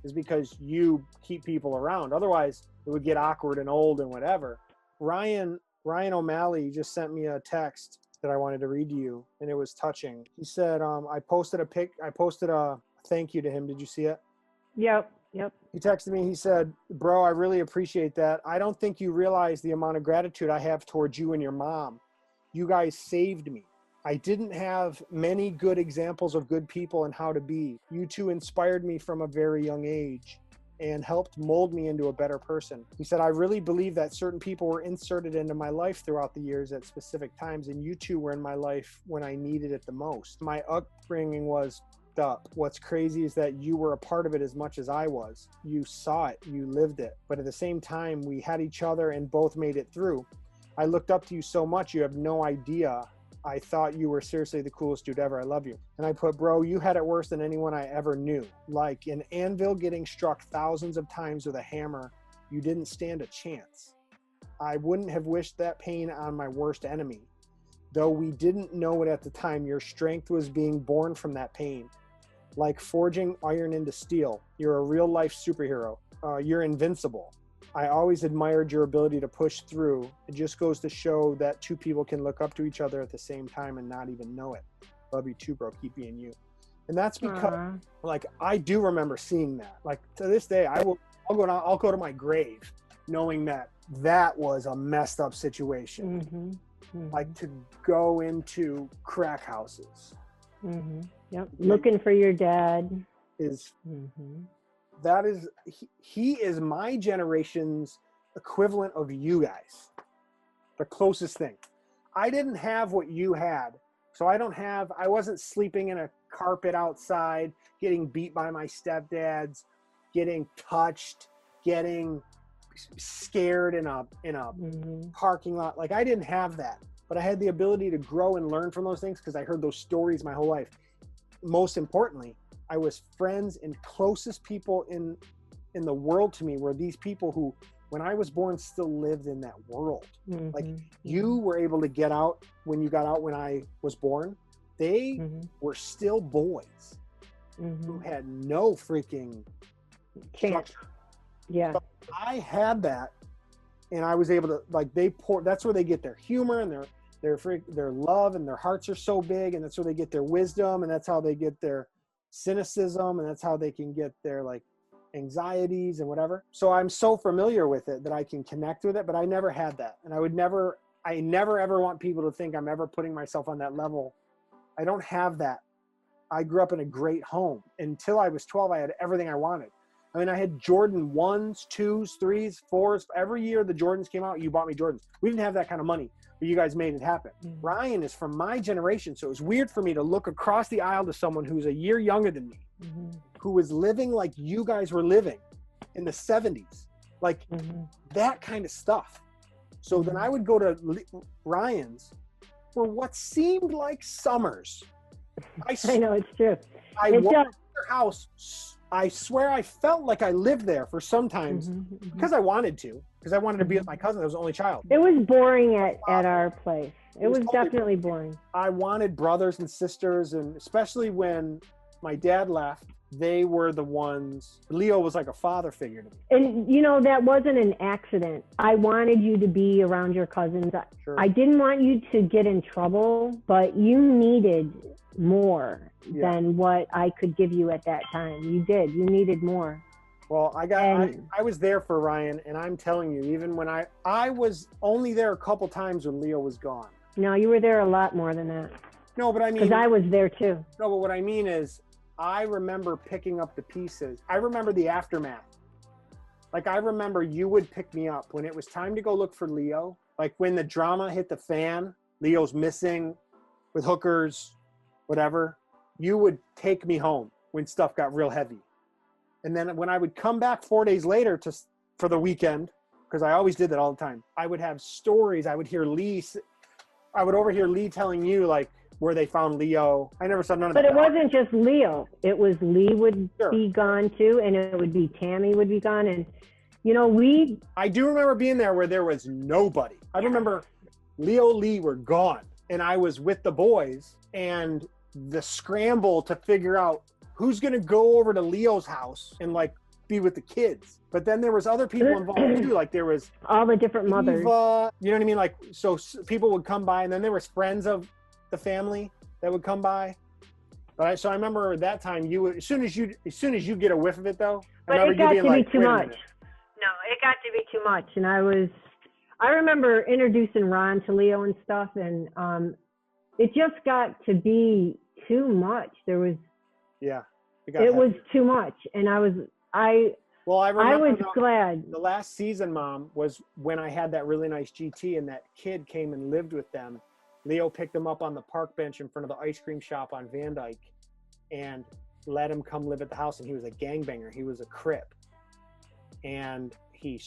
is because you keep people around. Otherwise, it would get awkward and old and whatever. Ryan O'Malley just sent me a text that I wanted to read to you, and it was touching. He said, I posted a thank you to him. Did you see it? Yep. He texted me. He said, bro, I really appreciate that. I don't think you realize the amount of gratitude I have towards you and your mom. You guys saved me. I didn't have many good examples of good people and how to be. You two inspired me from a very young age and helped mold me into a better person. He said, I really believe that certain people were inserted into my life throughout the years at specific times, and you two were in my life when I needed it the most. My upbringing was up. What's crazy is that you were a part of it as much as I was. You saw it, you lived it. But at the same time, we had each other and both made it through. I looked up to you so much, you have no idea. I thought you were seriously the coolest dude ever. I love you. And I put, bro, you had it worse than anyone I ever knew. Like an anvil getting struck thousands of times with a hammer, you didn't stand a chance. I wouldn't have wished that pain on my worst enemy. Though we didn't know it at the time, your strength was being born from that pain. Like forging iron into steel. You're a real life superhero. You're invincible. I always admired your ability to push through. It just goes to show that two people can look up to each other at the same time and not even know it. Love you too, bro. Keep being you. And that's because, like, I do remember seeing that. Like, to this day, I'll go to my grave knowing that was a messed up situation. Mm-hmm. Like, to go into crack houses. Mm-hmm. Yep. Looking for your dad is that is he is my generation's equivalent of you guys. The closest thing. I didn't have what you had. So I wasn't sleeping in a carpet outside, getting beat by my stepdads, getting touched, getting scared in a parking lot. Like, I didn't have that. But I had the ability to grow and learn from those things because I heard those stories my whole life. Most importantly, I was friends and closest people in the world to me were these people who, when I was born, still lived in that world. Like, you were able to get out when you got out when I was born. They were still boys who had no freaking structure. Yeah. So I had that, and I was able to, like, that's where they get their humor and their love, and their hearts are so big, and that's where they get their wisdom, and that's how they get their cynicism, and that's how they can get their, like, anxieties and whatever. So I'm so familiar with it that I can connect with it, but I never had that. And I never ever want people to think I'm ever putting myself on that level. I don't have that. I grew up in a great home. Until I was 12, I had everything I wanted. I mean, I had Jordan 1s, 2s, 3s, 4s. Every year the Jordans came out, you bought me Jordans. We didn't have that kind of money, but you guys made it happen. Ryan is from my generation, so it was weird for me to look across the aisle to someone who's a year younger than me, who was living like you guys were living in the 70s. Like, that kind of stuff. So then I would go to Ryan's for what seemed like summers. I know, it's true. I walked to their house. I swear I felt like I lived there for sometimes because I wanted to, because I wanted to be with my cousin. I was the only child. It was boring at our place. It was totally definitely boring. I wanted brothers and sisters, and especially when my dad left, they were the ones. Leo was like a father figure to me. And, that wasn't an accident. I wanted you to be around your cousins. Sure. I didn't want you to get in trouble, but you needed more than what I could give you at that time. You did. You needed more. Well, I was there for Ryan, and I'm telling you, even when I was only there a couple times when Leo was gone. No, you were there a lot more than that. No, but I mean, because I was there too. No, but what I mean is, I remember picking up the pieces. I remember the aftermath. Like, I remember you would pick me up when it was time to go look for Leo. Like, when the drama hit the fan, Leo's missing with hookers, whatever, you would take me home when stuff got real heavy. And then when I would come back 4 days later for the weekend, because I always did that all the time, I would have stories. I would overhear Lee telling you, like, where they found Leo. I never saw none of that. But it wasn't just Leo. It was Lee would be gone too, and it would be Tammy would be gone. And, I do remember being there where there was nobody. I remember Leo, Lee were gone, and I was with the boys, and the scramble to figure out who's going to go over to Leo's house and, like, be with the kids. But then there was other people involved too. Like, there was all the different mothers. Eva, you know what I mean? Like, so people would come by, and then there was friends of the family that would come by. But so I remember that time as soon as you get a whiff of it though. But it got to be too much. No, it got to be too much. And I remember introducing Ron to Leo and stuff, and it just got to be too much. It was too much. And I was glad. The last season, Mom, was when I had that really nice GT, and that kid came and lived with them. Leo picked him up on the park bench in front of the ice cream shop on Van Dyke and let him come live at the house. And he was a gangbanger. He was a Crip. And he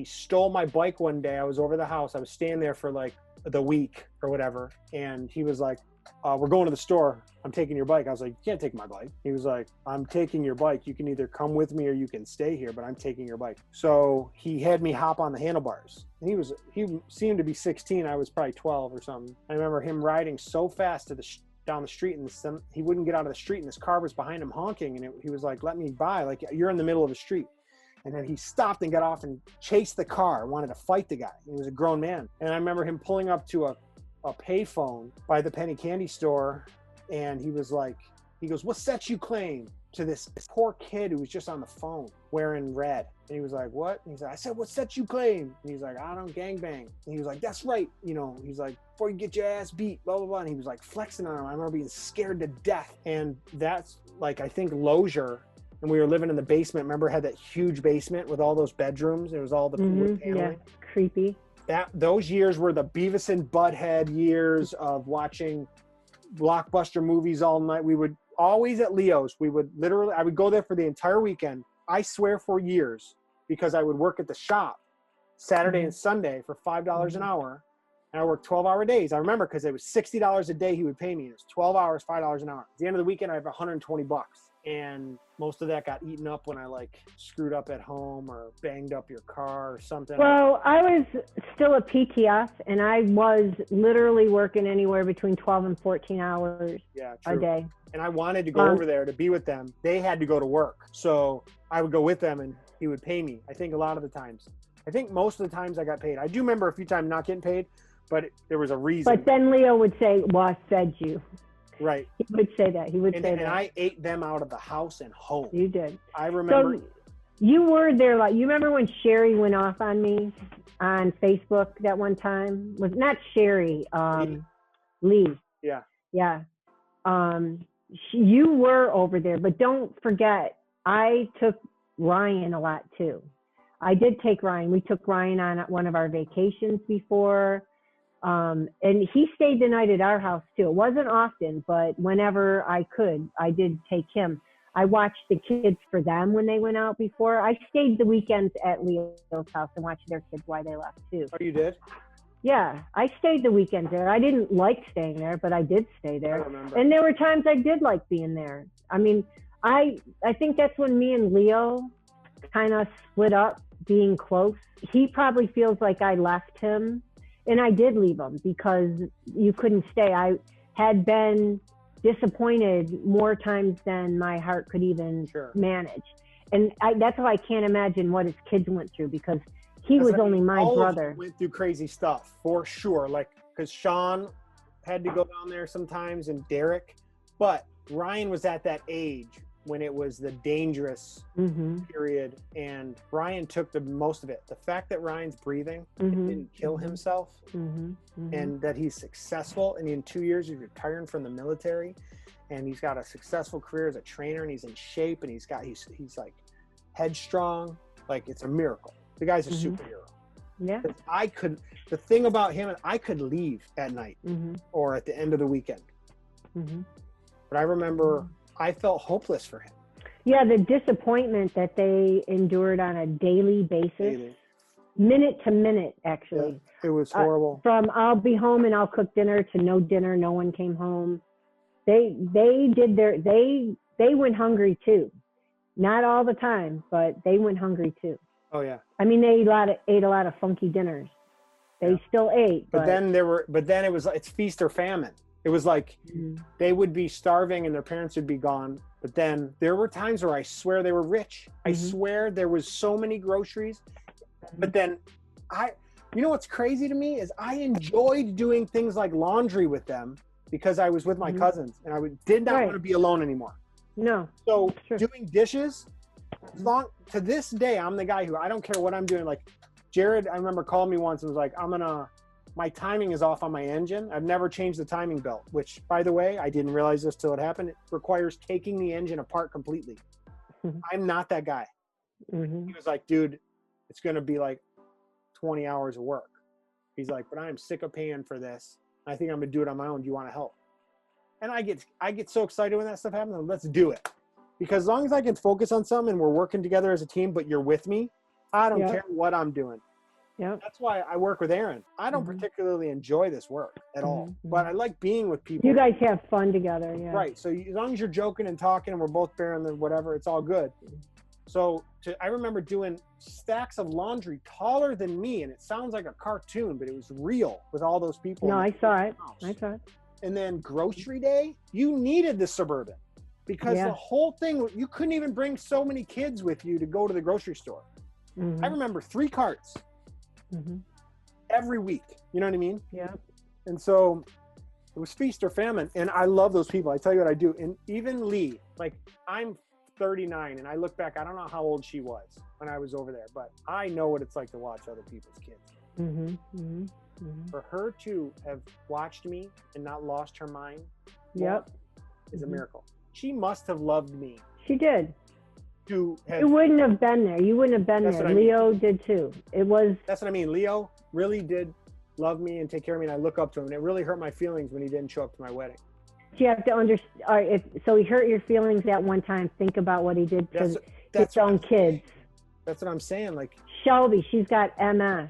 stole my bike one day. I was over the house. I was staying there for like the week or whatever. And he was like, we're going to the store. I'm taking your bike. I was like, you can't take my bike. He was like, I'm taking your bike. You can either come with me or you can stay here, but I'm taking your bike. So he had me hop on the handlebars. And he seemed to be 16. I was probably 12 or something. I remember him riding so fast down the street, and he wouldn't get out of the street, and this car was behind him honking, and he was like, let me by. Like, you're in the middle of the street. And then he stopped and got off and chased the car, wanted to fight the guy. He was a grown man. And I remember him pulling up to a payphone by the penny candy store, and he goes, what set you claim to this poor kid who was just on the phone wearing red? And he was like, what? And he's like, I said, what set you claim? And he's like, I don't gangbang. And he was like, that's right. He's like, before you get your ass beat, blah, blah, blah. And he was like flexing on him. I remember being scared to death. And that's like, I think Lozier, and we were living in the basement. Remember, had that huge basement with all those bedrooms. It was all the wood paneling. Yeah, creepy. Those years were the Beavis and Butthead years of watching blockbuster movies all night. We would always at Leo's. I would go there for the entire weekend. I swear for years, because I would work at the shop Saturday and Sunday for $5 an hour. And I worked 12-hour days. I remember because it was $60 a day he would pay me. It was 12 hours, $5 an hour. At the end of the weekend, I have $120. And most of that got eaten up when I screwed up at home or banged up your car or something. Well, I was still a PTF, and I was literally working anywhere between 12 and 14 hours a day. And I wanted to go over there to be with them. They had to go to work. So I would go with them, and he would pay me, I think, a lot of the times. I think most of the times I got paid. I do remember a few times not getting paid, but there was a reason. But then Leo would say, well, I fed you. Right. He would say that. And I ate them out of the house and home. You did. I remember. So you were there, you remember when Sherry went off on me on Facebook that one time? Was not Sherry, Lee. Yeah. Yeah. You were over there, but don't forget, I took Ryan a lot too. I did take Ryan. We took Ryan on one of our vacations before. And he stayed the night at our house too. It wasn't often, but whenever I could, I did take him. I watched the kids for them when they went out before. I stayed the weekends at Leo's house and watched their kids while they left too. Oh, you did? Yeah, I stayed the weekends there. I didn't like staying there, but I did stay there. I remember. And there were times I did like being there. I mean, I think that's when me and Leo kind of split up being close. He probably feels like I left him. And I did leave them because you couldn't stay. I had been disappointed more times than my heart could even manage. And that's why I can't imagine what his kids went through, because he was only my brother. All of them went through crazy stuff for sure. Like, because Sean had to go down there sometimes, and Derek, but Ryan was at that age when it was the dangerous period, and Ryan took the most of it. The fact that Ryan's breathing and didn't kill himself, and that he's successful, and in 2 years he's retiring from the military, and he's got a successful career as a trainer, and he's in shape, and he's like headstrong. Like, it's a miracle. The guy's a superhero. Yeah. The thing about him, I could leave at night or at the end of the weekend. But I remember I felt hopeless for him. Yeah, the disappointment that they endured on a daily basis, minute to minute, actually. Yeah, it was horrible. From I'll be home and I'll cook dinner to no dinner, no one came home. They went hungry too. Not all the time, but they went hungry too. Oh yeah. I mean, they ate a lot of funky dinners. They still ate. But then it's feast or famine. It was like they would be starving and their parents would be gone. But then there were times where I swear they were rich. I swear there was so many groceries. But then you know what's crazy to me is I enjoyed doing things like laundry with them because I was with my cousins and I did not want to be alone anymore. No. So doing dishes, to this day, I'm the guy who, I don't care what I'm doing. Like Jared, I remember calling me once and was like, my timing is off on my engine. I've never changed the timing belt, which, by the way, I didn't realize this till it happened. It requires taking the engine apart completely. I'm not that guy. He was like, dude, it's going to be like 20 hours of work. He's like, but I am sick of paying for this. I think I'm going to do it on my own. Do you want to help? And I get so excited when that stuff happens. Let's do it. Because as long as I can focus on something and we're working together as a team, but you're with me, I don't care what I'm doing. Yeah. That's why I work with Aaron. I don't particularly enjoy this work at all, but I like being with people. You guys have fun together, yeah. Right. So as long as you're joking and talking and we're both bearing the whatever, it's all good. So I remember doing stacks of laundry taller than me, and it sounds like a cartoon, but it was real with all those people. No, I saw it. I saw it. And then grocery day, you needed the Suburban because the whole thing, you couldn't even bring so many kids with you to go to the grocery store. I remember 3 carts every week. You know what I mean? Yeah. And so it was feast or famine. And I love those people. I tell you what I do. And even Lee, like I'm 39 and I look back, I don't know how old she was when I was over there, but I know what it's like to watch other people's kids. For her to have watched me and not lost her mind is a miracle. She must have loved me. She did. You wouldn't have been there. You wouldn't have been there. Leo did too. That's what I mean. Leo really did love me and take care of me, and I look up to him. And it really hurt my feelings when he didn't show up to my wedding. You have to understand. So he hurt your feelings at one time. Think about what he did to his own kids. That's what I'm saying. Like Shelby, she's got MS.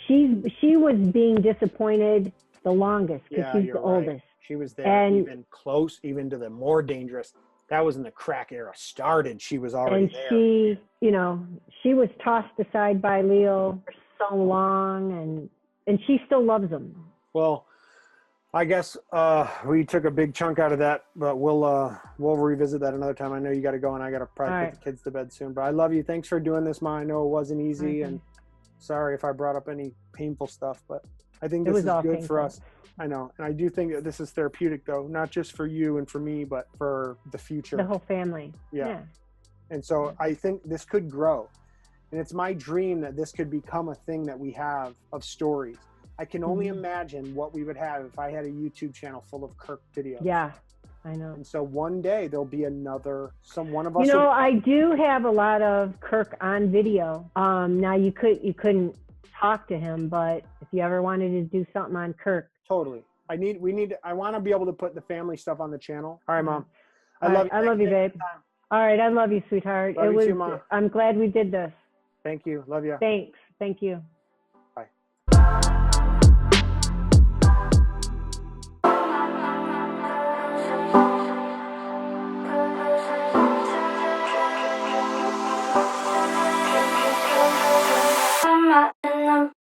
She was being disappointed the longest because she's the oldest. She was there even close, even to the more dangerous. That was in the crack era started. She was already there. And she was tossed aside by Leo for so long, and she still loves him. Well, I guess we took a big chunk out of that, but we'll revisit that another time. I know you got to go, and I got to probably put the kids to bed soon. But I love you. Thanks for doing this, Ma. I know it wasn't easy, and sorry if I brought up any painful stuff, but I think this is good for us. I know. And I do think that this is therapeutic, though, not just for you and for me, but for the future. The whole family. Yeah. And so I think this could grow. And it's my dream that this could become a thing that we have of stories. I can only imagine what we would have if I had a YouTube channel full of Kirk videos. Yeah, I know. And so one day there'll be one of us. I do have a lot of Kirk on video. Now you couldn't talk to him, but if you ever wanted to do something on Kirk. Totally. I want to be able to put the family stuff on the channel. All right, Mom. I love you, babe. All right. I love you, sweetheart. Love you too, Mom. I'm glad we did this. Thank you. Love you. Thanks. Thank you. Bye. I'm not in the